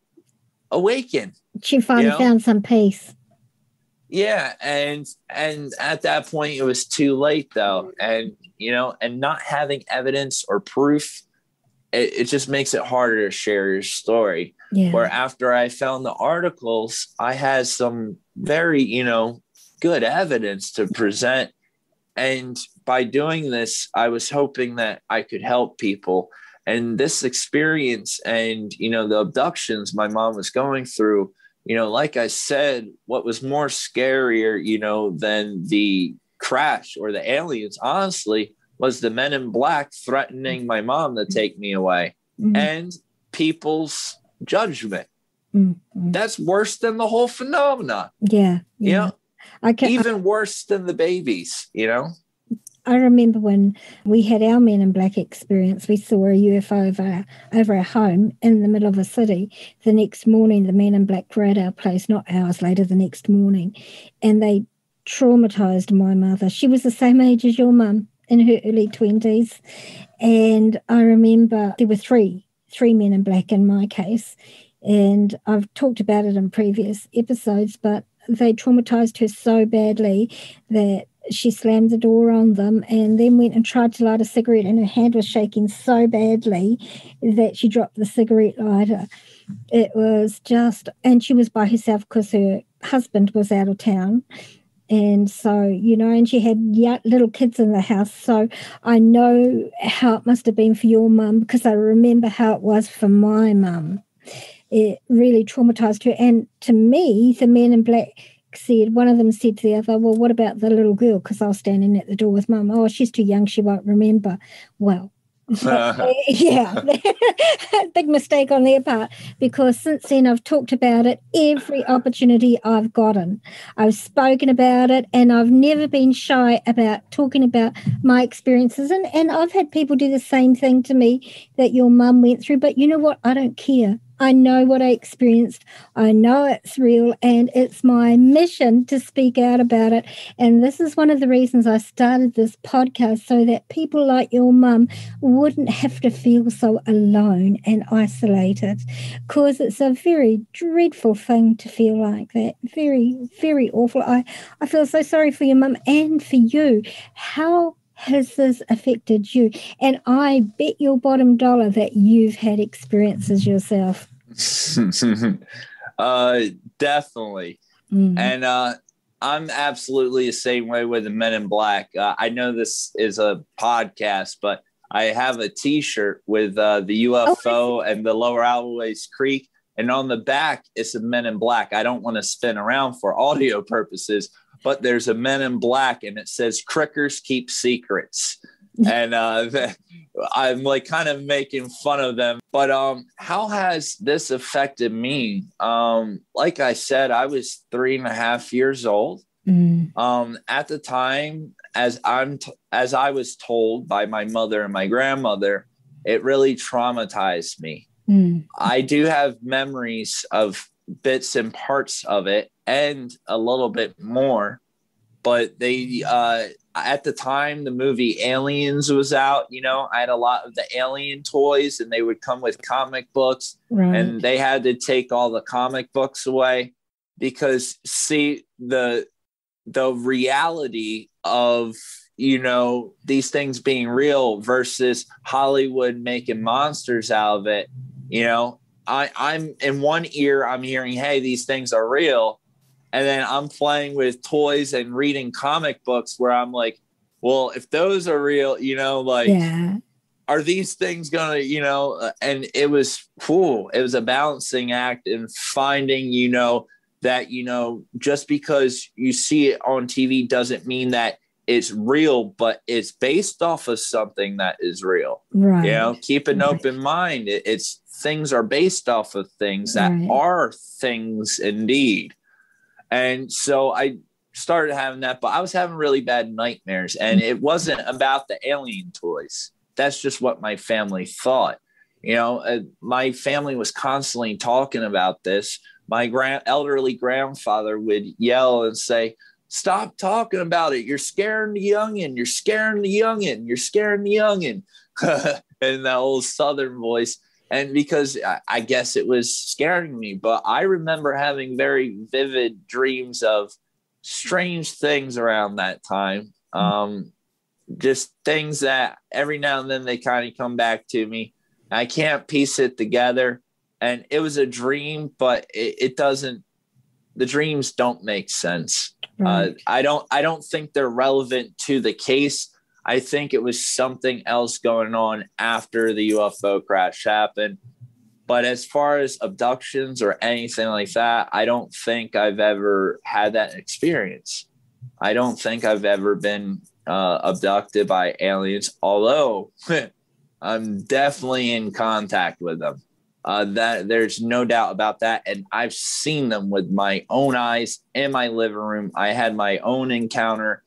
awaken. She finally found some peace. Yeah. And at that point it was too late though. And, and not having evidence or proof, it just makes it harder to share your story. Where after I found the articles, I had some very, good evidence to present. And by doing this, I was hoping that I could help people. And this experience and, the abductions my mom was going through, like I said, what was more scarier, than the crash or the aliens, honestly, was the men in black threatening my mom to take me away and people's judgment. That's worse than the whole phenomena. Even worse than the babies, I remember when we had our Men in Black experience, we saw a UFO over our home in the middle of a city. The next morning, the Men in Black were at our place, not hours later, the next morning, and they traumatized my mother. She was the same age as your mum, in her early 20s. And I remember there were three men in black in my case. And I've talked about it in previous episodes, but they traumatized her so badly that she slammed the door on them and then went and tried to light a cigarette, and her hand was shaking so badly that she dropped the cigarette lighter. It was just, and she was by herself because her husband was out of town. And so, and she had little kids in the house. So I know how it must have been for your mum, because I remember how it was for my mum. It really traumatized her. And to me, the men in black one of them said to the other, well, what about the little girl? Because I was standing at the door with mum. Oh, she's too young. She won't remember. Well, yeah, big mistake on their part, because since then I've talked about it every opportunity I've gotten. I've spoken about it, and I've never been shy about talking about my experiences. And I've had people do the same thing to me that your mum went through. But you know what? I don't care. I know what I experienced. I know it's real, and it's my mission to speak out about it. And this is one of the reasons I started this podcast, so that people like your mum wouldn't have to feel so alone and isolated, because it's a very dreadful thing to feel like that. Very, very awful. I feel so sorry for your mum and for you. How has this affected you? And I bet your bottom dollar that you've had experiences yourself. Definitely. And I'm absolutely the same way with the Men in Black. I know this is a podcast, but I have a T-shirt with the UFO and the Lower Alloways Creek, and on the back it's a Men in Black. I don't want to spin around for audio purposes, but there's a Men in Black, and it says "Crickers keep secrets," and I'm like kind of making fun of them. But how has this affected me? Like I said, I was 3.5 years old. At the time, as I was told by my mother and my grandmother, it really traumatized me. I do have memories of bits and parts of it, and a little bit more, but they at the time the movie Aliens was out. I had a lot of the alien toys, and they would come with comic books, and they had to take all the comic books away, because see, the reality of these things being real versus Hollywood making monsters out of it. I'm in one ear, I'm hearing, hey, these things are real. And then I'm playing with toys and reading comic books where I'm like, well, if those are real, are these things gonna, and it was cool. It was a balancing act in finding, that, just because you see it on TV doesn't mean that it's real, but it's based off of something that is real. Keep an open mind. It's things are based off of things that are things indeed. And so I started having that, but I was having really bad nightmares, and it wasn't about the alien toys. That's just what my family thought. My family was constantly talking about this. My elderly grandfather would yell and say, "Stop talking about it. You're scaring the youngin'. You're scaring the youngin'. You're scaring the youngin." In that old Southern voice. And because I guess it was scaring me, but I remember having very vivid dreams of strange things around that time. Just things that every now and then they kind of come back to me. I can't piece it together. And it was a dream, but it doesn't, the dreams don't make sense. I don't think they're relevant to the case. I think it was something else going on after the UFO crash happened. But as far as abductions or anything like that, I don't think I've ever had that experience. I don't think I've ever been abducted by aliens, although I'm definitely in contact with them. That there's no doubt about that. And I've seen them with my own eyes in my living room. I had my own encounter.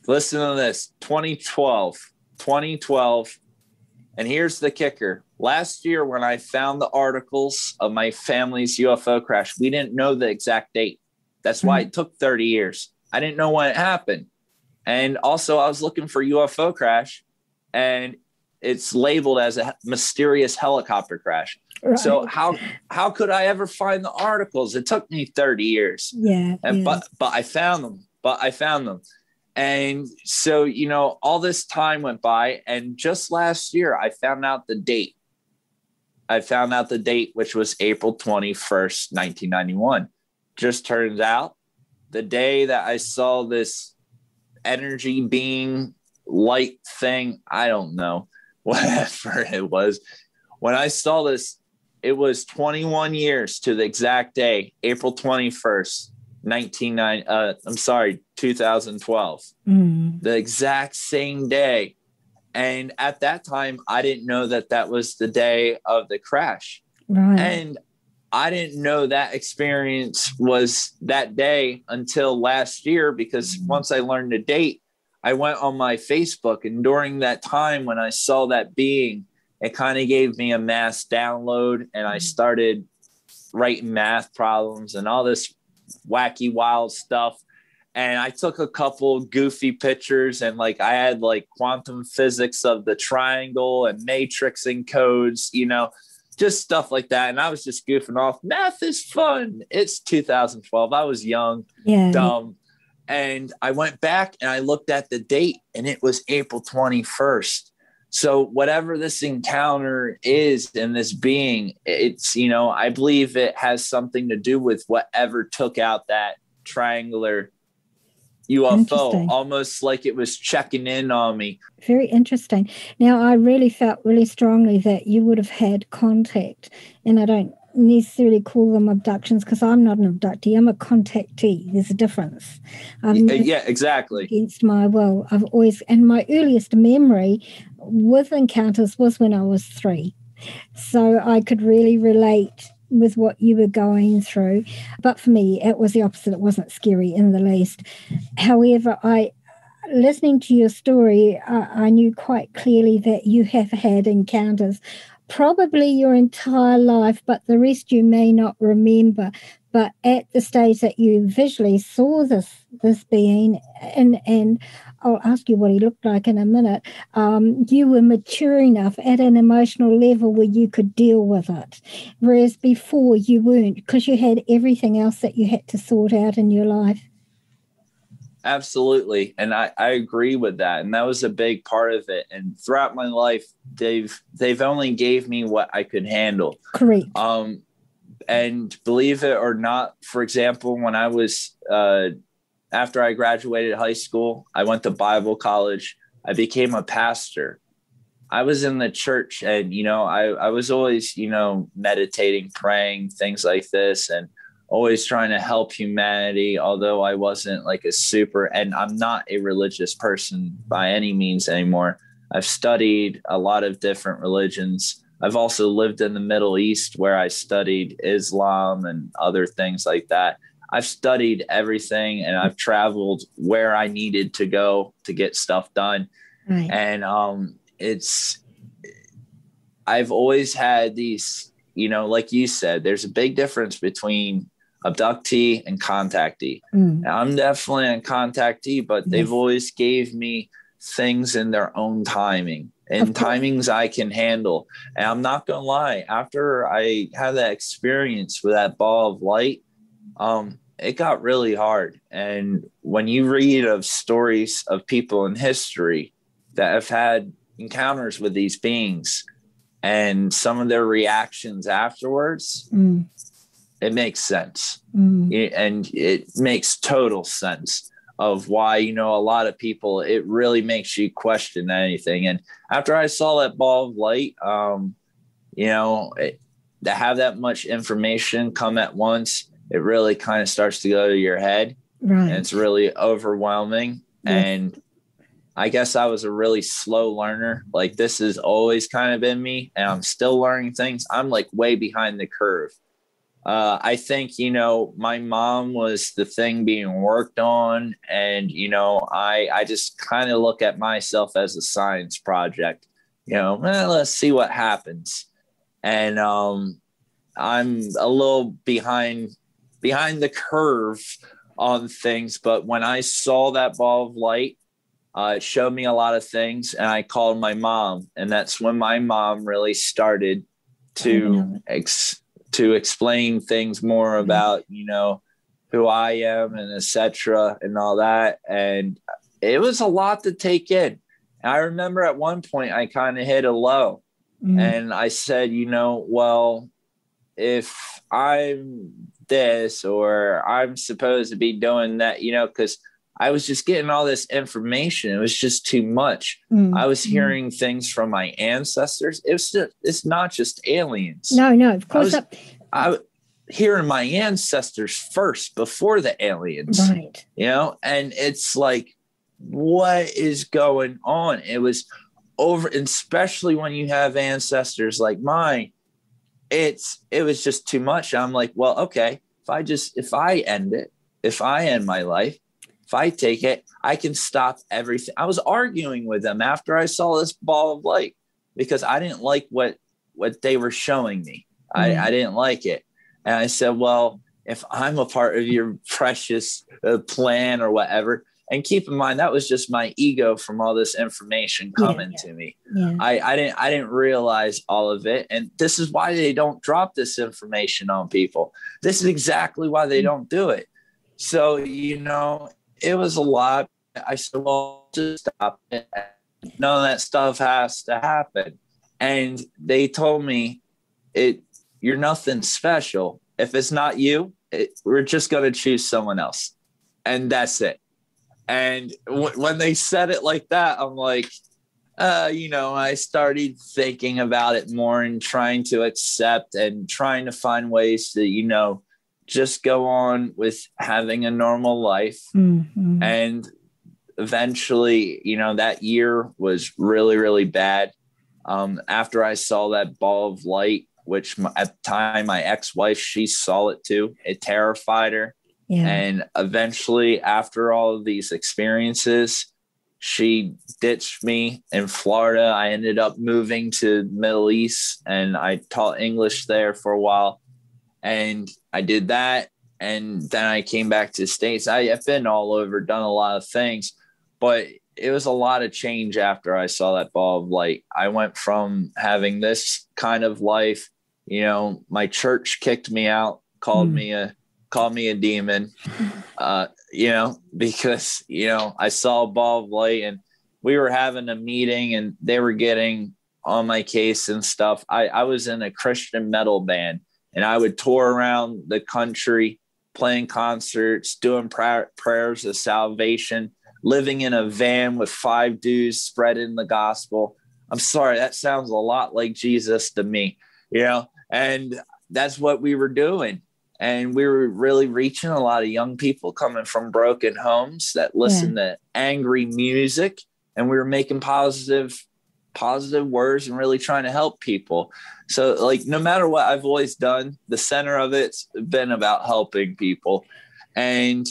Listen to this, 2012. And here's the kicker. Last year, when I found the articles of my family's UFO crash, we didn't know the exact date. That's why it took 30 years. I didn't know when it happened. And also I was looking for UFO crash, and it's labeled as a mysterious helicopter crash. Right. So how could I ever find the articles? It took me 30 years. Yeah. But I found them. And so, you know, all this time went by, and just last year I found out the date. Which was April 21st, 1991. Just turns out the day that I saw this energy being light thing, I don't know, whatever it was. When I saw this, it was 21 years to the exact day, April 21st, 2012. The exact same day. And at that time, I didn't know that was the day of the crash. Right. And I didn't know that experience was that day until last year, because once I learned the date, I went on my Facebook. And during that time, when I saw that being, it kind of gave me a mass download, and I started writing math problems and all this wacky, wild stuff. And I took a couple goofy pictures, and like I had like quantum physics of the triangle and matrixing codes, you know, just stuff like that. And I was just goofing off. Math is fun. It's 2012. I was young, dumb. And I went back and I looked at the date, and it was April 21st. So whatever this encounter is in this being, it's, you know, I believe it has something to do with whatever took out that triangular UFO, almost like it was checking in on me. Very interesting. Now, I really felt really strongly that you would have had contact, and I don't necessarily call them abductions because I'm not an abductee. I'm a contactee. There's a difference. Yeah, exactly. Against my will. I've always, and my earliest memory with encounters was when I was 3. So I could really relate with what you were going through. But for me, it was the opposite. It wasn't scary in the least. However, listening to your story, I knew quite clearly that you have had encounters probably your entire life, but the rest you may not remember. But at the stage that you visually saw this being, and I'll ask you what he looked like in a minute, you were mature enough at an emotional level where you could deal with it, whereas before you weren't, because you had everything else that you had to sort out in your life. Absolutely. And I agree with that. And that was a big part of it. And throughout my life, they've only gave me what I could handle. Correct. And believe it or not, for example, when I was, after I graduated high school, I went to Bible college. I became a pastor. I was in the church, and, you know, I was always, you know, meditating, praying, things like this, and always trying to help humanity, although I wasn't like and I'm not a religious person by any means anymore. I've studied a lot of different religions. I've also lived in the Middle East, where I studied Islam and other things like that. I've studied everything, and I've traveled where I needed to go to get stuff done. Right. And I've always had these, you know, like you said, there's a big difference between abductee and contactee. I'm definitely a contactee, but they've always gave me things in their own timing, and timings I can handle. And I'm not gonna lie, after I had that experience with that ball of light, it got really hard. And when you read of stories of people in history that have had encounters with these beings and some of their reactions afterwards, it makes sense. And it makes total sense of why, you know, a lot of people, it really makes you question anything. And after I saw that ball of light, you know, to have that much information come at once, it really kind of starts to go to your head. Right. And it's really overwhelming. Yes. And I guess I was a really slow learner. Like, this has always kind of been me, and I'm still learning things. I'm like way behind the curve. I think, you know, my mom was the thing being worked on. And, you know, I just kind of look at myself as a science project, you know, let's see what happens. And I'm a little behind the curve on things. But when I saw that ball of light, It showed me a lot of things, and I called my mom, and that's when my mom really started to explain things more about, who I am and etc. and all that. And it was a lot to take in. And I remember at one point I kind of hit a low, and I said, well, if I'm this, or I'm supposed to be doing that, because I was just getting all this information. It was just too much. I was hearing things from my ancestors. It's not just aliens. No, of course. I was hearing my ancestors first before the aliens, right? And it's like, what is going on? It was over, especially when you have ancestors like mine. It was just too much. I'm like, well, okay, if I end it, if I end my life, if I take it, I can stop everything. I was arguing with them after I saw this ball of light because I didn't like what they were showing me. I didn't like it. And I said, well, if I'm a part of your precious plan or whatever, and keep in mind, that was just my ego from all this information coming to me. Yeah. I didn't realize all of it. And this is why they don't drop this information on people. This is exactly why they don't do it. So, it was a lot. I said, well, just stop it. None of that stuff has to happen. And they told me, you're nothing special. If it's not you, we're just going to choose someone else. And that's it. And when they said it like that, I'm like, I started thinking about it more and trying to accept and trying to find ways to, just go on with having a normal life. And eventually, that year was really, really bad. After I saw that ball of light, which at the time, my ex-wife, she saw it too. It terrified her. Yeah. And eventually, after all of these experiences, she ditched me in Florida. I ended up moving to the Middle East, and I taught English there for a while. And I did that. And then I came back to the States. I've been all over, done a lot of things, but it was a lot of change after I saw that ball of light. I went from having this kind of life, my church kicked me out, called me a demon, because, I saw a ball of light, and we were having a meeting and they were getting on my case and stuff. I was in a Christian metal band, and I would tour around the country, playing concerts, doing prayers of salvation, living in a van with 5 dudes spreading the gospel. I'm sorry, that sounds a lot like Jesus to me, and that's what we were doing. And we were really reaching a lot of young people coming from broken homes that listen to angry music. And we were making positive words and really trying to help people. So, like, no matter what I've always done, the center of it's been about helping people. And,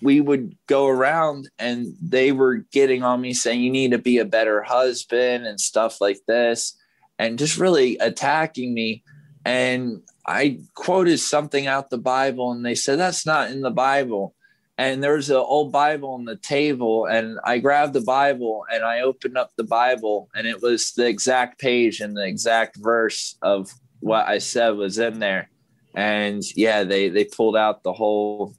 we would go around and they were getting on me saying, you need to be a better husband and stuff like this, and just really attacking me. And I quoted something out the Bible, and they said, that's not in the Bible. And there was an old Bible on the table, and I grabbed the Bible and I opened up the Bible, and it was the exact page and the exact verse of what I said was in there. And they pulled out the whole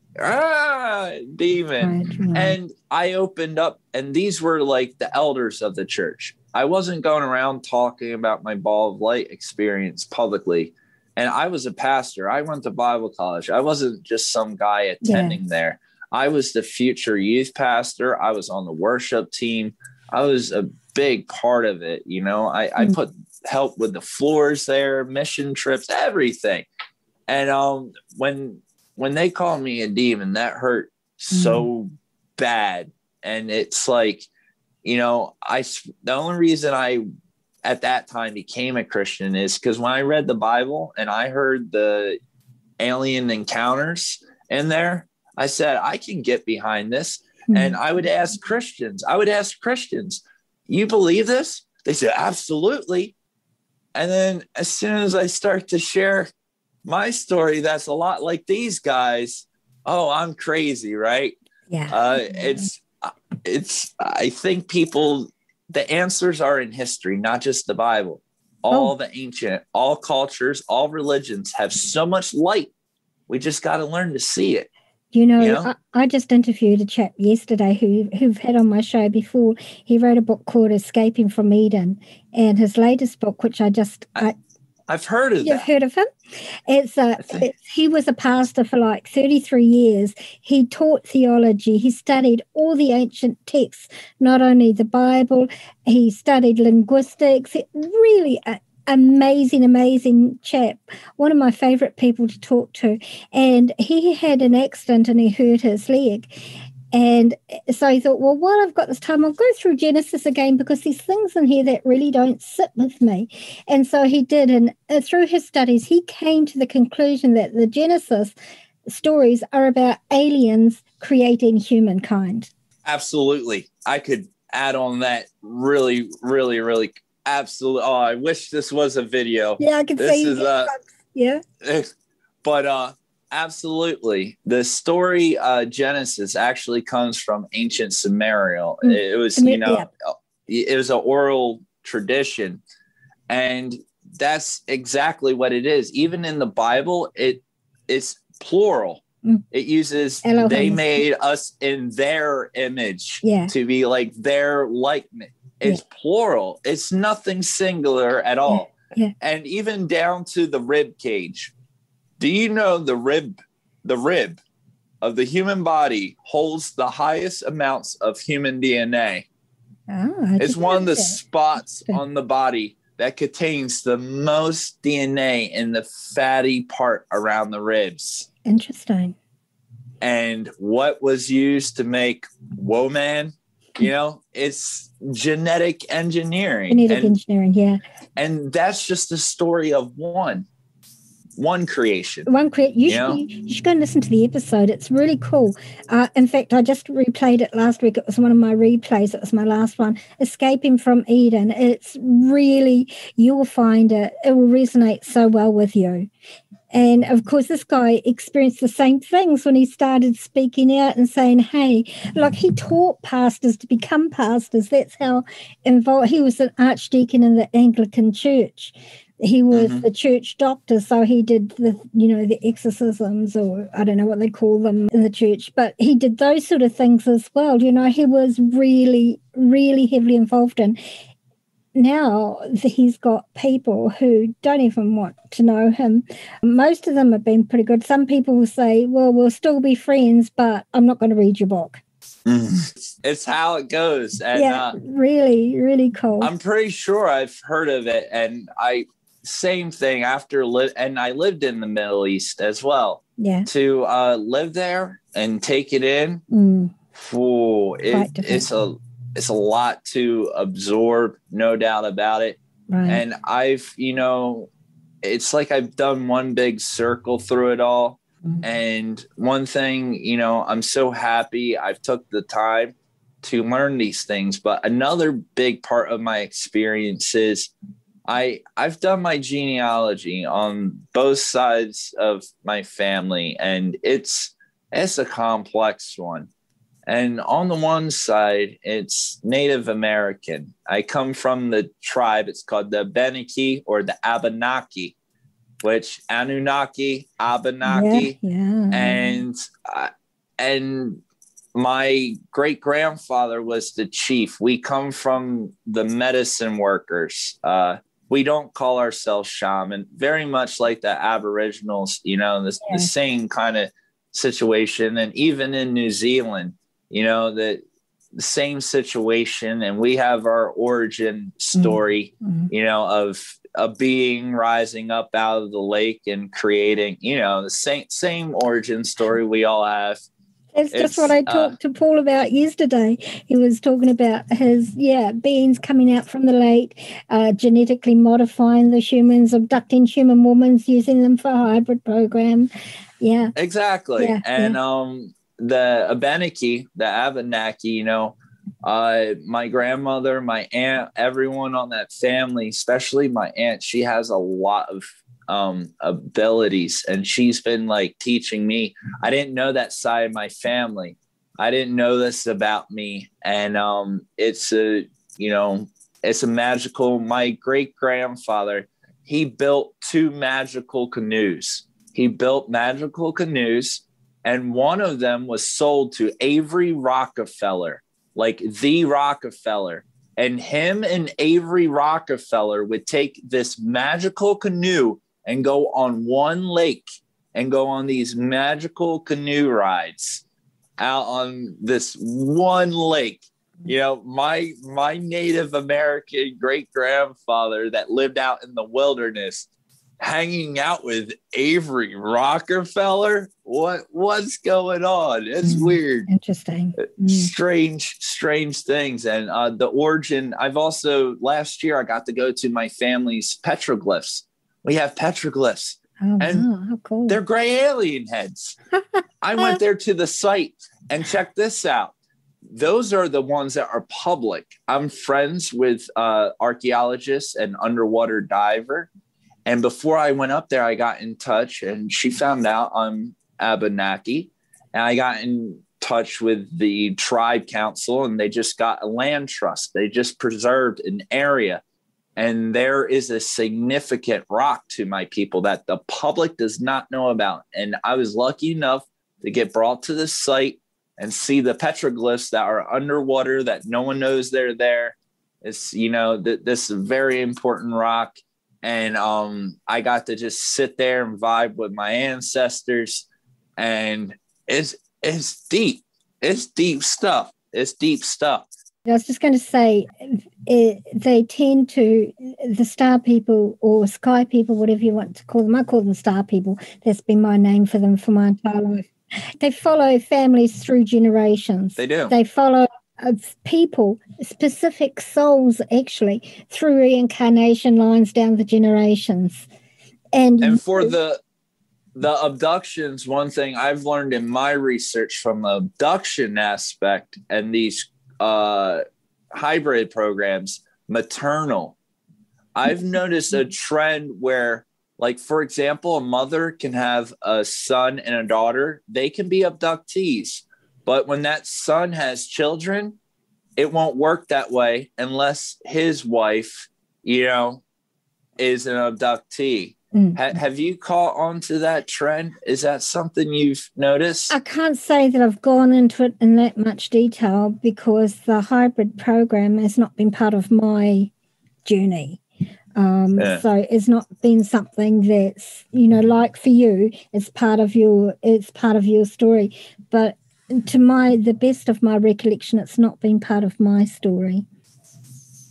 demon. Right. And I opened up, and these were like the elders of the church. I wasn't going around talking about my ball of light experience publicly. And I was a pastor. I went to Bible college. I wasn't just some guy attending there. I was the future youth pastor. I was on the worship team. I was a big part of it. I put help with the floors there, mission trips, everything. And when they called me a demon, that hurt so bad. And it's like, the only reason I at that time became a Christian is because when I read the Bible and I heard the alien encounters in there, I said, I can get behind this. And I would ask Christians, you believe this? They said, absolutely. And then as soon as I start to share my story, that's a lot like these guys. Oh, I'm crazy, right? Yeah. I think the answers are in history, not just the Bible. All cultures, all religions have so much light. We just got to learn to see it. I just interviewed a chap yesterday who've had on my show before. He wrote a book called Escaping from Eden, and his latest book, which I've heard of that. You've heard of him? He was a pastor for like 33 years. He taught theology. He studied all the ancient texts, not only the Bible. He studied linguistics. Really amazing chap. One of my favorite people to talk to. And he had an accident and he hurt his leg. And so he thought, well, while I've got this time, I'll go through Genesis again because there's things in here that really don't sit with me. And so he did. And through his studies, he came to the conclusion that the Genesis stories are about aliens creating humankind. Absolutely. I could add on that really, really, really. Absolutely. Oh, I wish this was a video. Yeah, I can see. Yeah. But absolutely. The story Genesis actually comes from ancient Sumerian. It was, it was an oral tradition. And that's exactly what it is. Even in the Bible, it's plural. It uses Elohim. They made us in their image to be like their likeness. It's plural. It's nothing singular at all. Yeah. And even down to the rib cage. Do you know the rib of the human body holds the highest amounts of human DNA? It's one of the spots on the body that contains the most DNA in the fatty part around the ribs. Interesting. And what was used to make Woman? It's genetic engineering. Engineering, yeah. And that's just the story of one creation. You should go and listen to the episode. It's really cool. In fact, I just replayed it last week. It was one of my replays. It was my last one. Escaping from Eden. It's really, you will find it will resonate so well with you. And, of course, this guy experienced the same things when he started speaking out and saying, hey, like he taught pastors to become pastors. That's how involved. He was an archdeacon in the Anglican Church. He was the church doctor, so he did the exorcisms, or I don't know what they call them in the church, but he did those sort of things as well. He was really, really heavily involved in. Now he's got people who don't even want to know him. Most of them have been pretty good. Some people will say, well, we'll still be friends, but I'm not going to read your book. It's how it goes. And, really, really cool. I'm pretty sure I've heard of it. And same thing and I lived in the Middle East as well. Yeah. To live there and take it in. It's a lot to absorb, no doubt about it. Right. And I've, it's like I've done one big circle through it all. And one thing, I'm so happy I've took the time to learn these things. But another big part of my experience is I've done my genealogy on both sides of my family, and it's a complex one. And on the one side, it's Native American. I come from the tribe. It's called the Abenaki or the Abenaki, which Anunnaki, Abenaki. Yeah. And my great-grandfather was the chief. We come from the medicine workers. We don't call ourselves shaman, very much like the Aboriginals, the same kind of situation. And even in New Zealand, the same situation, and we have our origin story, of a being rising up out of the lake and creating, the same origin story we all have. That's just what I talked to Paul about yesterday. He was talking about his, beings coming out from the lake, genetically modifying the humans, abducting human women, using them for a hybrid program. Yeah. Exactly. Yeah, and the Abenaki, the Abenaki, my grandmother, my aunt, everyone on that family, especially my aunt, she has a lot of abilities, and she's been like teaching me. I didn't know that side of my family, I didn't know this about me. And it's a, it's a magical, my great grandfather, he built two magical canoes. He built magical canoes, and one of them was sold to Avery Rockefeller, like the Rockefeller. And him and Avery Rockefeller would take this magical canoe and go on one lake and go on these magical canoe rides out on this one lake. My Native American great grandfather that lived out in the wilderness, hanging out with Avery Rockefeller. What's going on? It's weird. Interesting. Strange things. And the origin, last year I got to go to my family's petroglyphs. We have petroglyphs. Oh, and wow, how cool. They're gray alien heads. I went there to the site and check this out. Those are the ones that are public. I'm friends with archaeologists and underwater diver. And before I went up there, I got in touch, and she found out I'm Abenaki. And I got in touch with the tribe council, and they just got a land trust. They just preserved an area. And there is a significant rock to my people that the public does not know about. And I was lucky enough to get brought to this site and see the petroglyphs that are underwater that no one knows they're there. It's, this is a very important rock. And I got to just sit there and vibe with my ancestors. And it's deep. It's deep stuff. It's deep stuff. I was just going to say, they tend to, the star people or sky people, whatever you want to call them, I call them star people. That's been my name for them for my entire life. They follow families through generations. They do. They follow people, specific souls, actually, through reincarnation lines down the generations. And for the abductions, one thing I've learned in my research from the abduction aspect and these hybrid programs, maternal. I've noticed a trend where, like, for example, a mother can have a son and a daughter. They can be abductees. But when that son has children, it won't work that way unless his wife, is an abductee. Have you caught on to that trend? Is that something you've noticed? I can't say that I've gone into it in that much detail because the hybrid program has not been part of my journey. So it's not been something that's, like for you, it's part of your story. But to the best of my recollection, it's not been part of my story.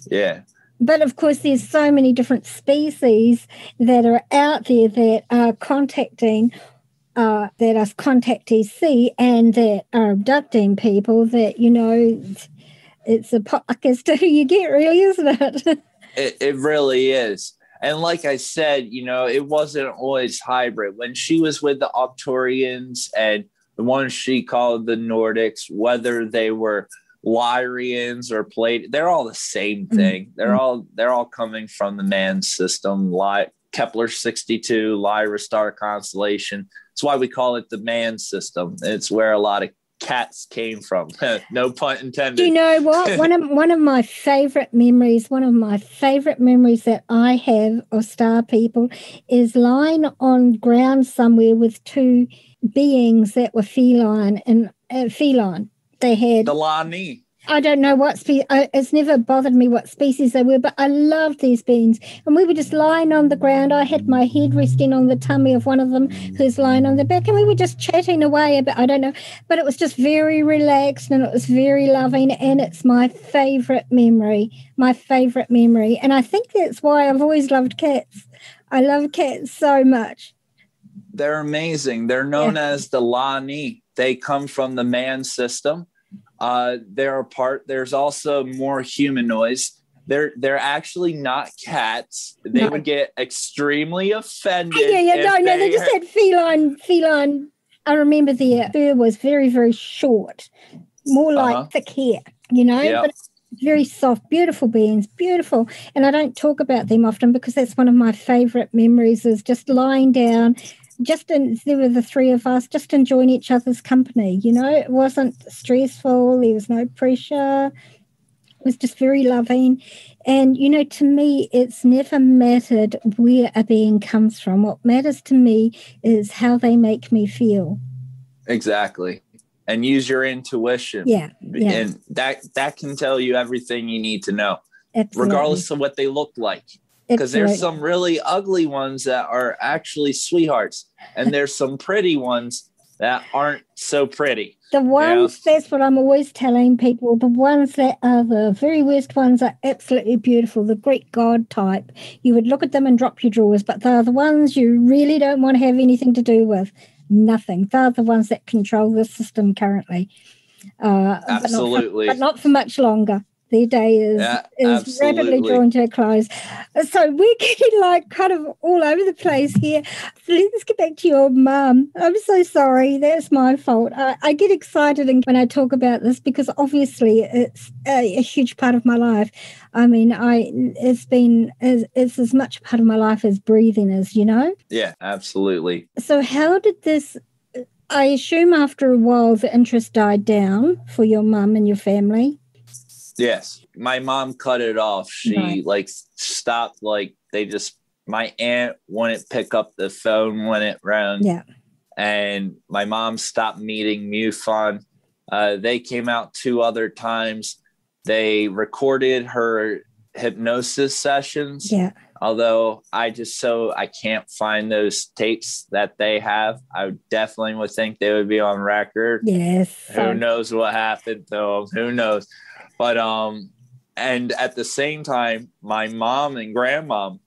Yeah. But, of course, there's so many different species that are out there that are contacting, that us contactees see and that are abducting people that, it's a potluck as to who you get, really, isn't it? It really is. And like I said, it wasn't always hybrid. When she was with the Arcturians and the ones she called the Nordics, whether they were Lyrians or they're all the same thing. Mm-hmm. They're all coming from the man system, Kepler 62, Lyra star constellation. That's why we call it the man system. It's where a lot of cats came from. No pun intended. Do you know what? one of my favorite memories that I have of star people is lying on ground somewhere with two beings that were feline. They had the Lani. I don't know what species. It's never bothered me what species they were, but I loved these beings. And we were just lying on the ground. I had my head resting on the tummy of one of them who's lying on the back, and we were just chatting away about, I don't know, but it was just very relaxed and it was very loving, and it's my favourite memory. And I think that's why I've always loved cats. I love cats so much. They're amazing. They're known as the Lani. They come from the man system. There's also more humanoids. They're actually not cats. They would get extremely offended. They just had feline. I remember their fur was very, very short, more like thick hair, but very soft, beautiful beings, beautiful. And I don't talk about them often because that's one of my favorite memories, is just lying down there were the three of us just enjoying each other's company. It wasn't stressful. There was no pressure. It was just very loving. And, to me, it's never mattered where a being comes from. What matters to me is how they make me feel. Exactly. And use your intuition. Yeah. And that can tell you everything you need to know. Absolutely. Regardless of what they look like. Because there's some really ugly ones that are actually sweethearts. And there's some pretty ones that aren't so pretty. The ones, that's what I'm always telling people, the ones that are the very worst ones are absolutely beautiful, the Greek god type. You would look at them and drop your drawers, but they're the ones you really don't want to have anything to do with. Nothing. They're the ones that control the system currently. Absolutely. But not for much longer. Their day is rapidly drawing to a close. So we're getting kind of all over the place here. Let's get back to your mum. I'm so sorry. That's my fault. I get excited when I talk about this because obviously it's a huge part of my life. I mean, it's as much a part of my life as breathing is, Yeah, absolutely. So how did this, I assume after a while the interest died down for your mum and your family? Yes. My mom cut it off. She stopped, my aunt wouldn't pick up the phone when it rang. Yeah. And my mom stopped meeting MUFON. They came out 2 other times. They recorded her hypnosis sessions. Yeah. Although I can't find those tapes that they have. I definitely would think they would be on record. Yes. Who knows what happened to them? Who knows? But, and at the same time, my mom and grandmom,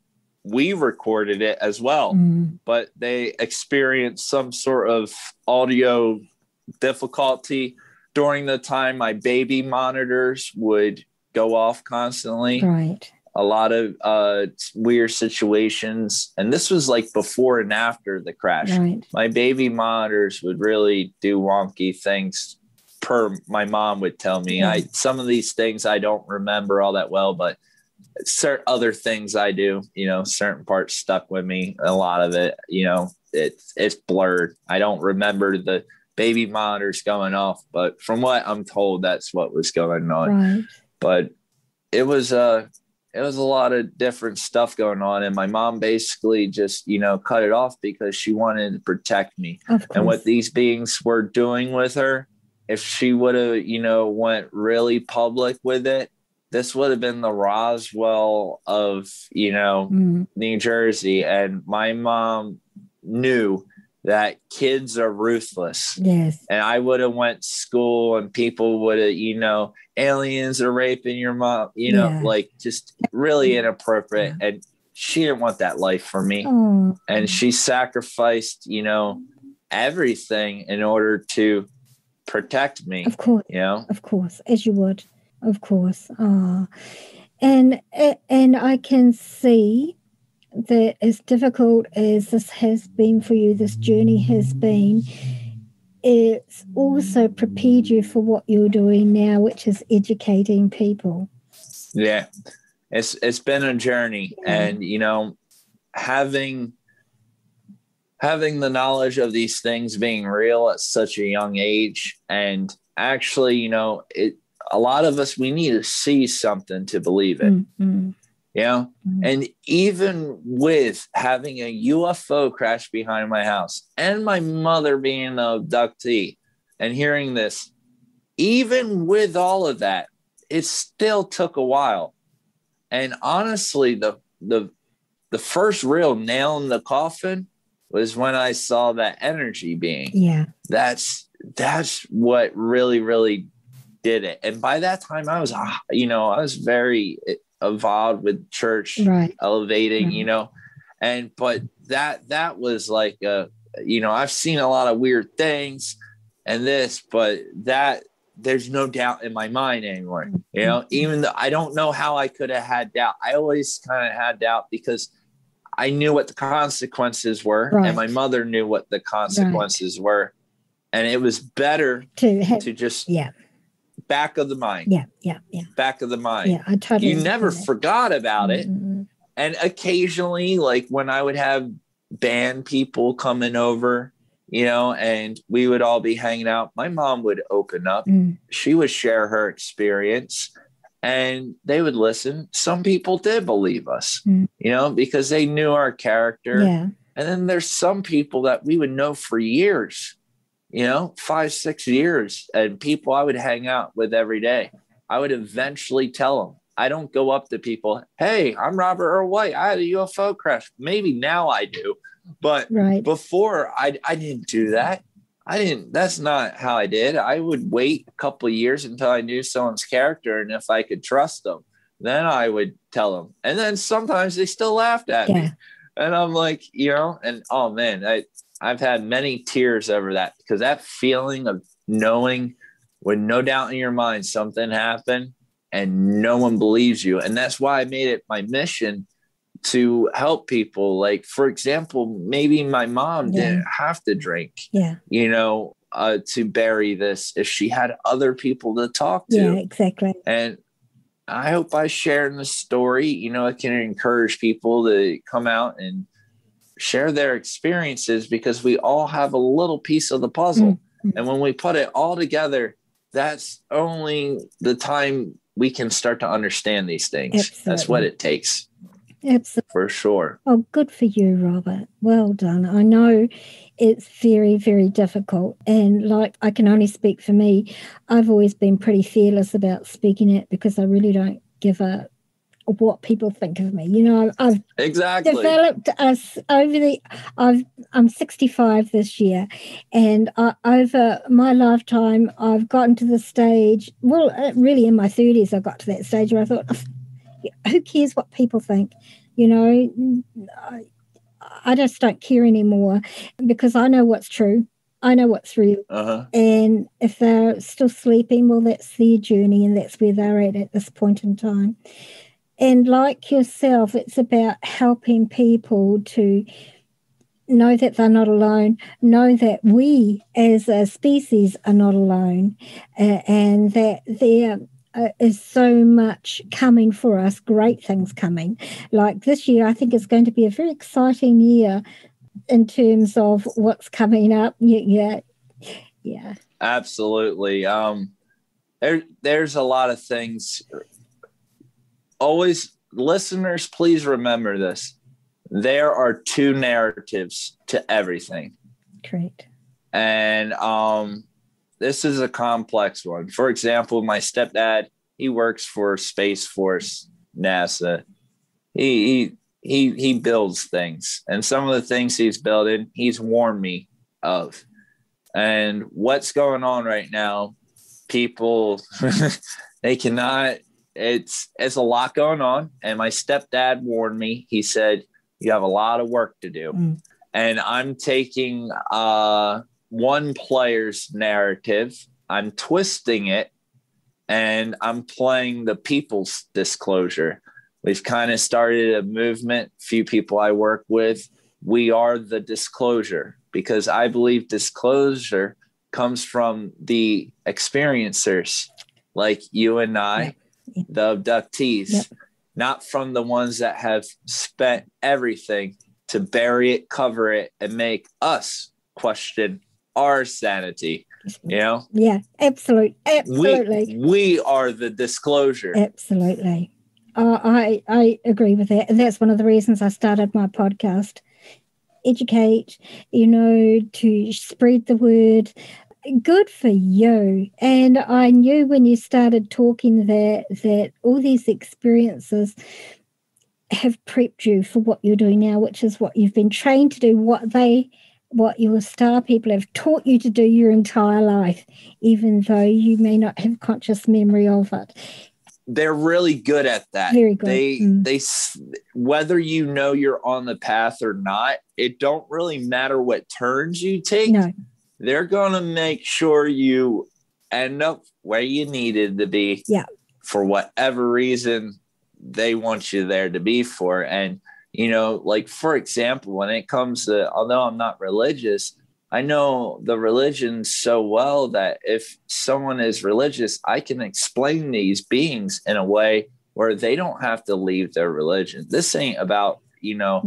we recorded it as well, but they experienced some sort of audio difficulty during the time my baby monitors would go off constantly. Right. A lot of weird situations. And this was before and after the crash. Right. My baby monitors would really do wonky things. My mom would tell me. Some of these things I don't remember all that well, but certain other things I do, certain parts stuck with me. A lot of it, it's blurred. I don't remember the baby monitors going off, but from what I'm told, that's what was going on. Right. But it was a lot of different stuff going on. And my mom basically just, cut it off because she wanted to protect me. And what these beings were doing with her, if she would have, went really public with it, this would have been the Roswell of, New Jersey. And my mom knew that kids are ruthless. Yes. And I would have went to school and people would have, aliens are raping your mom, just really inappropriate. Yeah. And she didn't want that life for me. Oh. And she sacrificed, everything in order to protect me. Of course. Of course, as you would. Of course. And I can see that as difficult as this has been for you, this journey has been, it's also prepared you for what you're doing now, which is educating people. Yeah. It's been a journey. And, having the knowledge of these things being real at such a young age, and actually, a lot of us, we need to see something to believe it. Mm-hmm. And even with having a UFO crash behind my house and my mother being an abductee and hearing this, even with all of that, it still took a while. And honestly, the first real nail in the coffin was when I saw that energy being. Yeah. That's what really, really did it. And by that time I was, I was very involved with church, right. elevating, right. But that was I've seen a lot of weird things and but that there's no doubt in my mind anymore, even though I don't know how I could have had doubt. I always kind of had doubt because I knew what the consequences were, right. And my mother knew what the consequences right. were. And it was better to just back of the mind. Yeah. Back of the mind. Yeah, I totally. You never forgot about it. And occasionally, when I would have band people coming over, and we would all be hanging out. My mom would open up. She would share her experience and they would listen. Some people did believe us, because they knew our character. Yeah. And then there's some people that we would know for years, 5, 6 years, and people I would hang out with every day. I would eventually tell them. I don't go up to people, hey, I'm Robert Earl White. I had a UFO crash. Maybe now I do. But before, I didn't do that. That's not how I did. I would wait a couple of years until I knew someone's character. And if I could trust them, then I would tell them. And then sometimes they still laughed at me. And I'm like, and oh man, I've had many tears over that, because that feeling of knowing with no doubt in your mind something happened and no one believes you. And that's why I made it my mission to help people. Like, for example, maybe my mom didn't have to drink, to bury this if she had other people to talk to. Yeah, exactly. And I hope I share in the story, it can encourage people to come out and share their experiences, because we all have a little piece of the puzzle. And when we put it all together, that's only the time we can start to understand these things. Absolutely. That's what it takes. Absolutely. For sure. Oh, good for you, Robert. Well done. I know it's very, very difficult. And like, I can only speak for me. I've always been pretty fearless about speaking it, because I really don't give a what people think of me. I've developed us over I'm 65 this year, and over my lifetime, I've gotten to the stage, really in my 30s, I got to that stage where I thought, who cares what people think? I just don't care anymore, because I know what's true. I know what's real. And if they're still sleeping, well, that's their journey, and that's where they're at this point in time. And like yourself, it's about helping people to know that they're not alone, know that we as a species are not alone, and that there is so much coming for us, great things coming. Like this year, I think is going to be a very exciting year in terms of what's coming up. Yeah. Absolutely. There's a lot of things. Always, listeners, please remember this. There are two narratives to everything. Correct. And this is a complex one. For example, my stepdad, he works for Space Force, NASA. He builds things. And some of the things he's building, he's warned me of. And what's going on right now, people, they cannot. It's a lot going on. And my stepdad warned me. He said, you have a lot of work to do. And I'm taking one player's narrative, I'm twisting it, and I'm playing the people's disclosure. We've kind of started a movement, few people I work with. We are the disclosure, because I believe disclosure comes from the experiencers like you and I. The abductees, not from the ones that have spent everything to bury it, cover it, and make us question our sanity. Yeah, absolutely. We are the disclosure. Absolutely. I agree with that. And that's one of the reasons I started my podcast. Educate, to spread the word. Good for you. And I knew when you started talking that all these experiences have prepped you for what you're doing now, which is what you've been trained to do, what your star people have taught you to do your entire life, even though you may not have conscious memory of it. They're really good at that. Very good. They whether you're on the path or not, it don't really matter what turns you take. No. They're going to make sure you end up where you needed to be for whatever reason they want you there to be for. And, like, for example, when it comes to, although I'm not religious, I know the religion so well that if someone is religious, I can explain these beings in a way where they don't have to leave their religion. This ain't about No.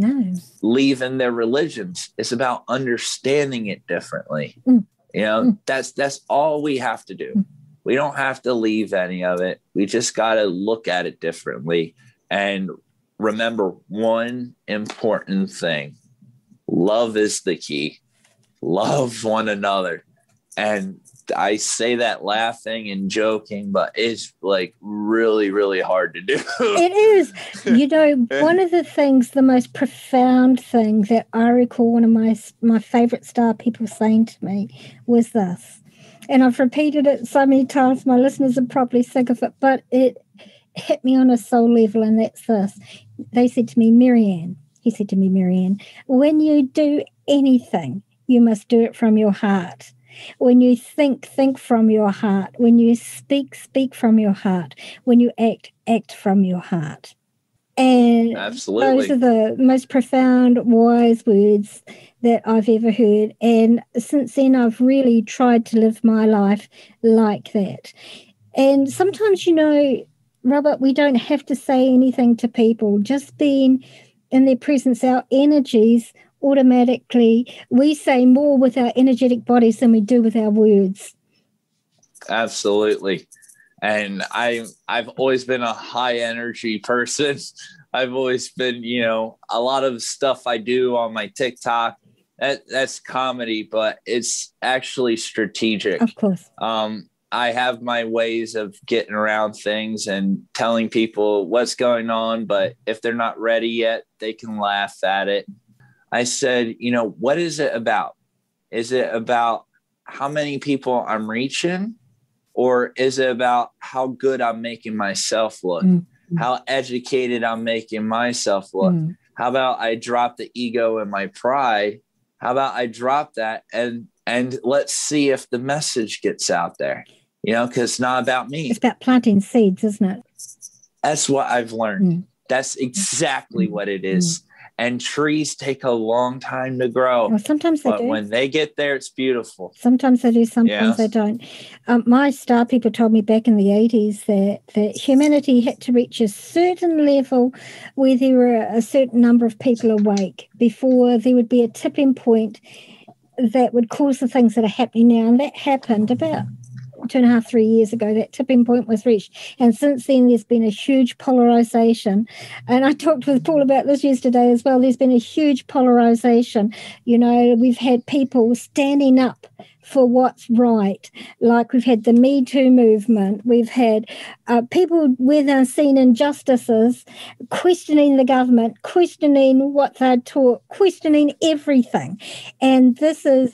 leaving their religions. It's about understanding it differently. That's all we have to do. We don't have to leave any of it. We just got to look at it differently and remember one important thing. Love is the key. Love one another. And I say that laughing and joking, but it's like really, really hard to do. It is. One of the things, the most profound thing that I recall one of my favorite star people saying to me was this. And I've repeated it so many times, my listeners are probably sick of it, but it hit me on a soul level, and that's this. They said to me, Marianne, when you do anything, you must do it from your heart. When you think from your heart. When you speak from your heart. When you act from your heart. And absolutely, those are the most profound, wise words that I've ever heard. And since then, I've really tried to live my life like that. And sometimes, Robert, we don't have to say anything to people. Just being in their presence, our energies automatically, we say more with our energetic bodies than we do with our words. Absolutely. And I've always been a high energy person. I've always been, a lot of stuff I do on my TikTok, that's comedy, but it's actually strategic. Of course. I have my ways of getting around things and telling people what's going on, but if they're not ready yet, they can laugh at it. I said, what is it about? Is it about how many people I'm reaching? Or is it about how good I'm making myself look? Mm-hmm. How educated I'm making myself look? Mm-hmm. How about I drop the ego and my pride? How about I drop that and let's see if the message gets out there? Because it's not about me. It's about planting seeds, isn't it? That's what I've learned. Mm. That's exactly what it is. Mm. And trees take a long time to grow. Well, sometimes they do. But when they get there, it's beautiful. Sometimes they do, sometimes they don't. My star people told me back in the 80s that humanity had to reach a certain level where there were a certain number of people awake before there would be a tipping point that would cause the things that are happening now. And that happened about 2.5, 3 years ago. That tipping point was reached. And since then, there's been a huge polarization. And I talked with Paul about this yesterday as well. There's been a huge polarization. We've had people standing up for what's right. Like we've had the Me Too movement. We've had people where they're seen injustices, questioning the government, questioning what they're taught, questioning everything. And that's it.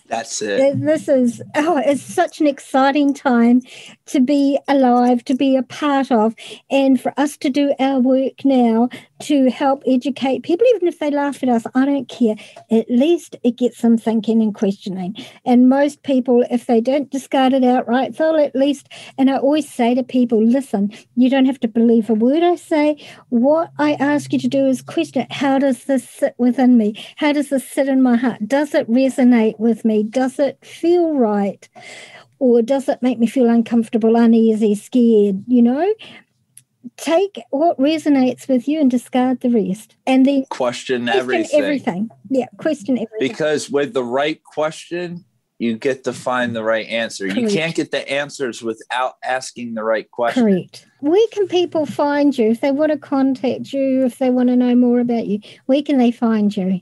It's such an exciting time to be alive, to be a part of, and for us to do our work now to help educate people, even if they laugh at us, I don't care. At least it gets them thinking and questioning. And most people, if they don't discard it outright, they'll at least, and I always say to people, listen, you don't have to believe a word I say. What I ask you to do is question it. How does this sit within me? How does this sit in my heart? Does it resonate with me? Does it feel right? Or does it make me feel uncomfortable, uneasy, scared, Take what resonates with you and discard the rest. And then question everything. Yeah, question everything. Because with the right question, you get to find the right answer. Correct. You can't get the answers without asking the right question. Correct. Where can people find you if they want to contact you, if they want to know more about you? Where can they find you?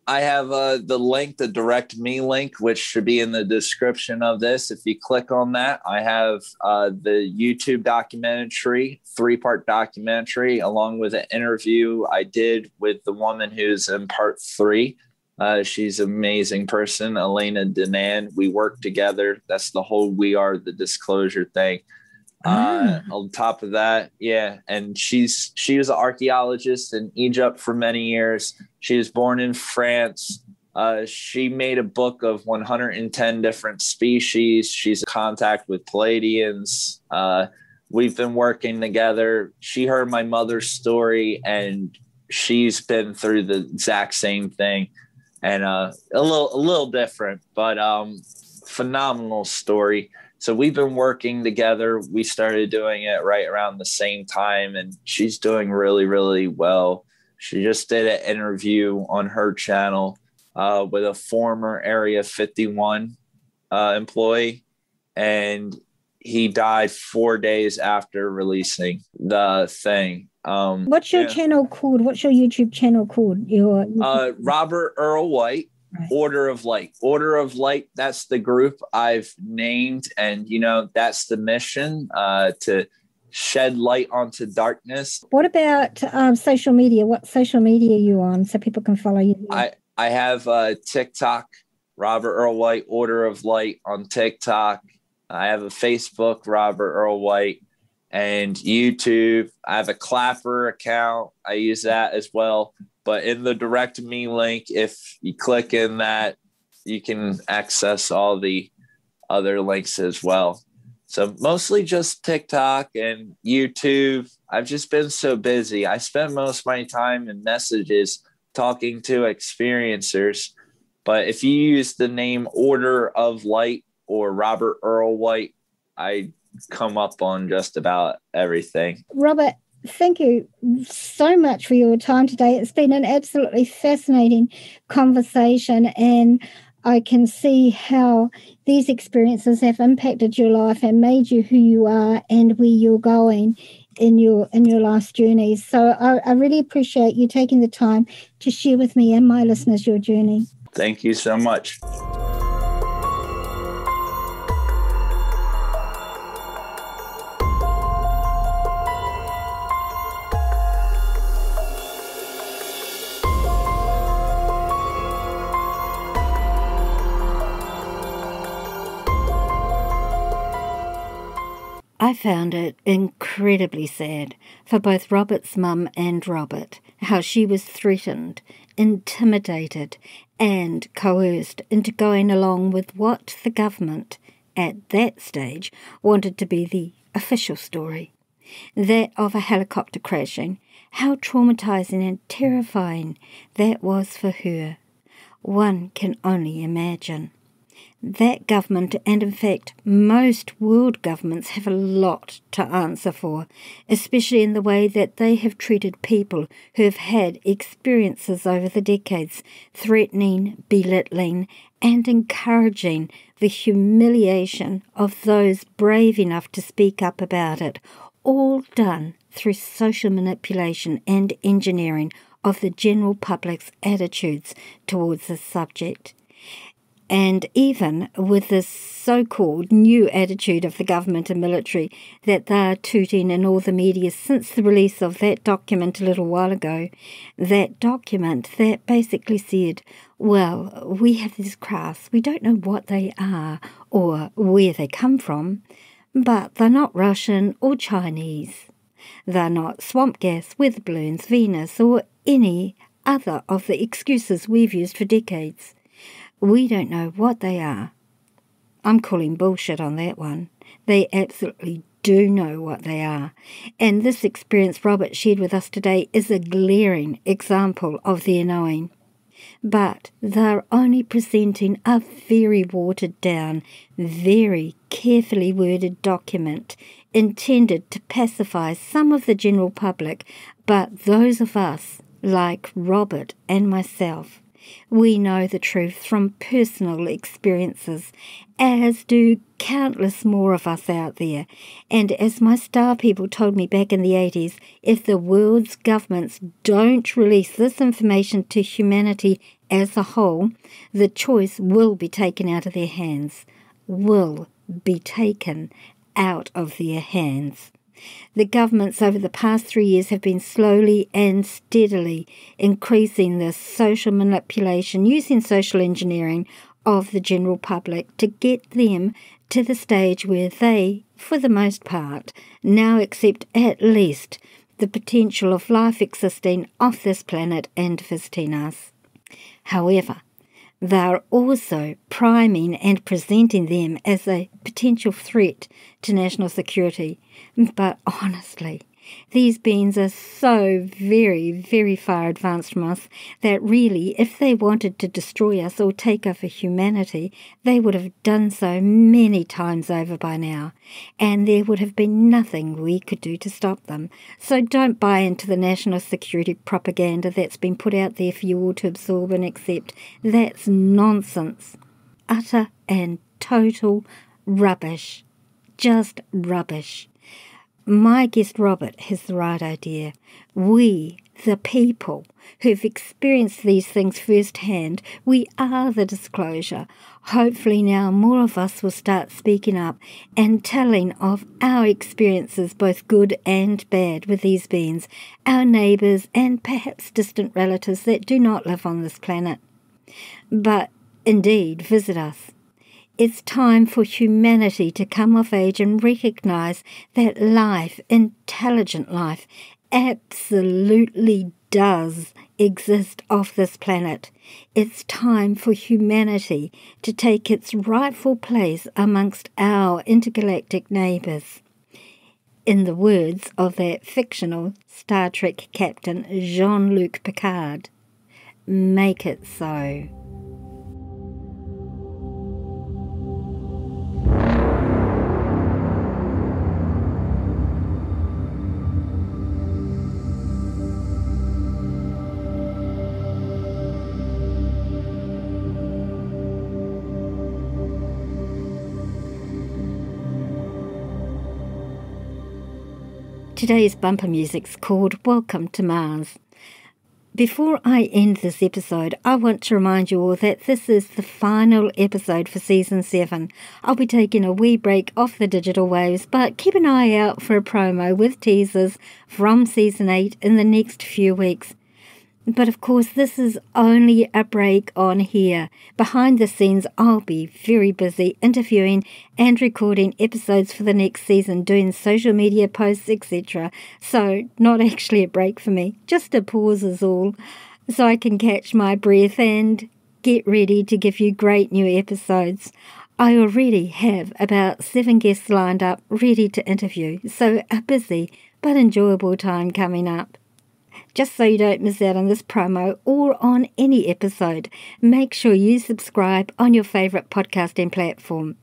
I have the link, the direct me link, which should be in the description of this. If you click on that, I have the YouTube documentary, 3-part documentary, along with an interview I did with the woman who's in part 3. She's an amazing person, Elena Denan. We work together. That's the whole We Are the Disclosure thing. On top of that, yeah, and she was an archaeologist in Egypt for many years. She was born in France. She made a book of 110 different species. She's in contact with Palladians. We've been working together. She heard my mother's story, and she's been through the exact same thing, and a little different, but phenomenal story. So we've been working together. We started doing it right around the same time, and she's doing really, really well. She just did an interview on her channel with a former Area 51 employee, and he died 4 days after releasing the thing. What's your channel called? What's your YouTube channel called? Robert Earl White. Right. Order of Light. Order of Light, that's the group I've named, and that's the mission, to shed light onto darkness. What about social media? What social media are you on so people can follow you? I have TikTok, Robert Earl White, Order of Light on TikTok. I have a Facebook, Robert Earl White, and YouTube. I have a Clapper account. I use that as well. But in the direct me link, if you click in that, you can access all the other links as well. So mostly just TikTok and YouTube. I've just been so busy. I spend most of my time in messages talking to experiencers. But if you use the name Order of Light or Robert Earl White, I come up on just about everything. Robert, thank you so much for your time today. It's been an absolutely fascinating conversation, and I can see how these experiences have impacted your life and made you who you are and where you're going in your life's journey. So I really appreciate you taking the time to share with me and my listeners your journey. Thank you so much. I found it incredibly sad for both Robert's mum and Robert, how she was threatened, intimidated, and coerced into going along with what the government, at that stage, wanted to be the official story. That of a helicopter crashing, how traumatizing and terrifying that was for her. One can only imagine. That government, and in fact most world governments, have a lot to answer for, especially in the way that they have treated people who have had experiences over the decades, threatening, belittling, and encouraging the humiliation of those brave enough to speak up about it, all done through social manipulation and engineering of the general public's attitudes towards the subject. And even with this so-called new attitude of the government and military that they are tooting in all the media since the release of that document a little while ago, that document that basically said, well, we have these crafts, we don't know what they are or where they come from, but they're not Russian or Chinese. They're not swamp gas, weather balloons, Venus, or any other of the excuses we've used for decades. We don't know what they are. I'm calling bullshit on that one. They absolutely do know what they are. And this experience Robert shared with us today is a glaring example of their knowing. But they're only presenting a very watered down, very carefully worded document intended to pacify some of the general public, but those of us, like Robert and myself, we know the truth from personal experiences, as do countless more of us out there. And as my star people told me back in the 80s, if the world's governments don't release this information to humanity as a whole, the choice will be taken out of their hands. Will be taken out of their hands. The governments over the past 3 years have been slowly and steadily increasing the social manipulation using social engineering of the general public to get them to the stage where they, for the most part, now accept at least the potential of life existing off this planet and visiting us. However, they are also priming and presenting them as a potential threat to national security. But honestly, These beings are so very, very far advanced from us that really, if they wanted to destroy us or take over humanity, they would have done so many times over by now, and there would have been nothing we could do to stop them. So don't buy into the national security propaganda that's been put out there for you all to absorb and accept. That's nonsense. Utter and total rubbish. Just rubbish. My guest Robert has the right idea. We, the people who've experienced these things firsthand, we are the disclosure. Hopefully now more of us will start speaking up and telling of our experiences, both good and bad, with these beings, our neighbours and perhaps distant relatives that do not live on this planet. But indeed, visit us. It's time for humanity to come of age and recognise that life, intelligent life, absolutely does exist off this planet. It's time for humanity to take its rightful place amongst our intergalactic neighbours. In the words of that fictional Star Trek captain Jean-Luc Picard, make it so. Today's bumper music's called Welcome to Mars. Before I end this episode, I want to remind you all that this is the final episode for Season 7. I'll be taking a wee break off the digital waves, but keep an eye out for a promo with teasers from Season 8 in the next few weeks. But of course, this is only a break on here. Behind the scenes, I'll be very busy interviewing and recording episodes for the next season, doing social media posts, etc. So, not actually a break for me, just a pause is all, so I can catch my breath and get ready to give you great new episodes. I already have about 7 guests lined up, ready to interview, so a busy but enjoyable time coming up. Just so you don't miss out on this promo or on any episode, make sure you subscribe on your favourite podcasting platform.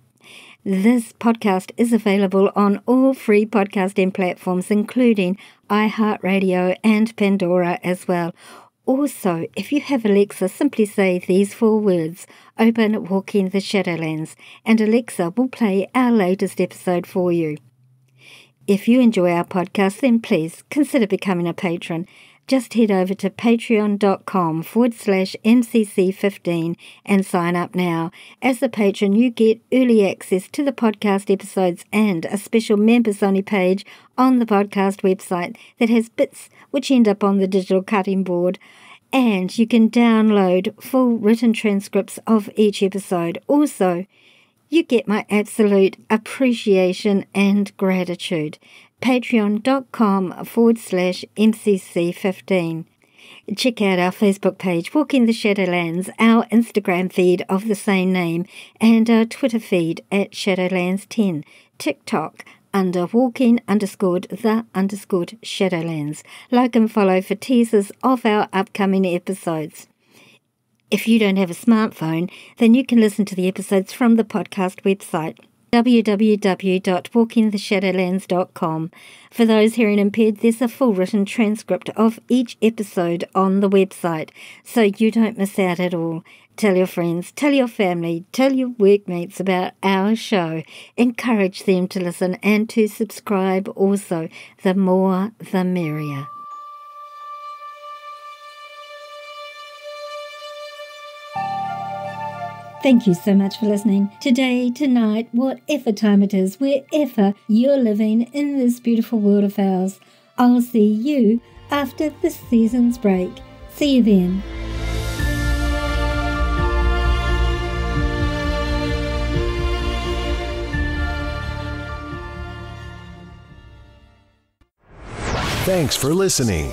This podcast is available on all free podcasting platforms, including iHeartRadio and Pandora as well. Also, if you have Alexa, simply say these 4 words, "Open Walking the Shadowlands," and Alexa will play our latest episode for you. If you enjoy our podcast, then please consider becoming a patron. Just head over to patreon.com/MCC15 and sign up now. As a patron, you get early access to the podcast episodes and a special members-only page on the podcast website that has bits which end up on the digital cutting board. And you can download full written transcripts of each episode. Also, you get my absolute appreciation and gratitude. Patreon.com/MCC15. Check out our Facebook page, Walking the Shadowlands, our Instagram feed of the same name, and our Twitter feed at Shadowlands10, TikTok under Walking_the_Shadowlands. Like and follow for teasers of our upcoming episodes. If you don't have a smartphone, then you can listen to the episodes from the podcast website, www.walkingtheshadowlands.com. For those hearing impaired, there's a full written transcript of each episode on the website, so you don't miss out at all. Tell your friends, tell your family, tell your workmates about our show. Encourage them to listen and to subscribe also. The more, the merrier. Thank you so much for listening. Today, tonight, whatever time it is, wherever you're living in this beautiful world of ours. I'll see you after this season's break. See you then. Thanks for listening.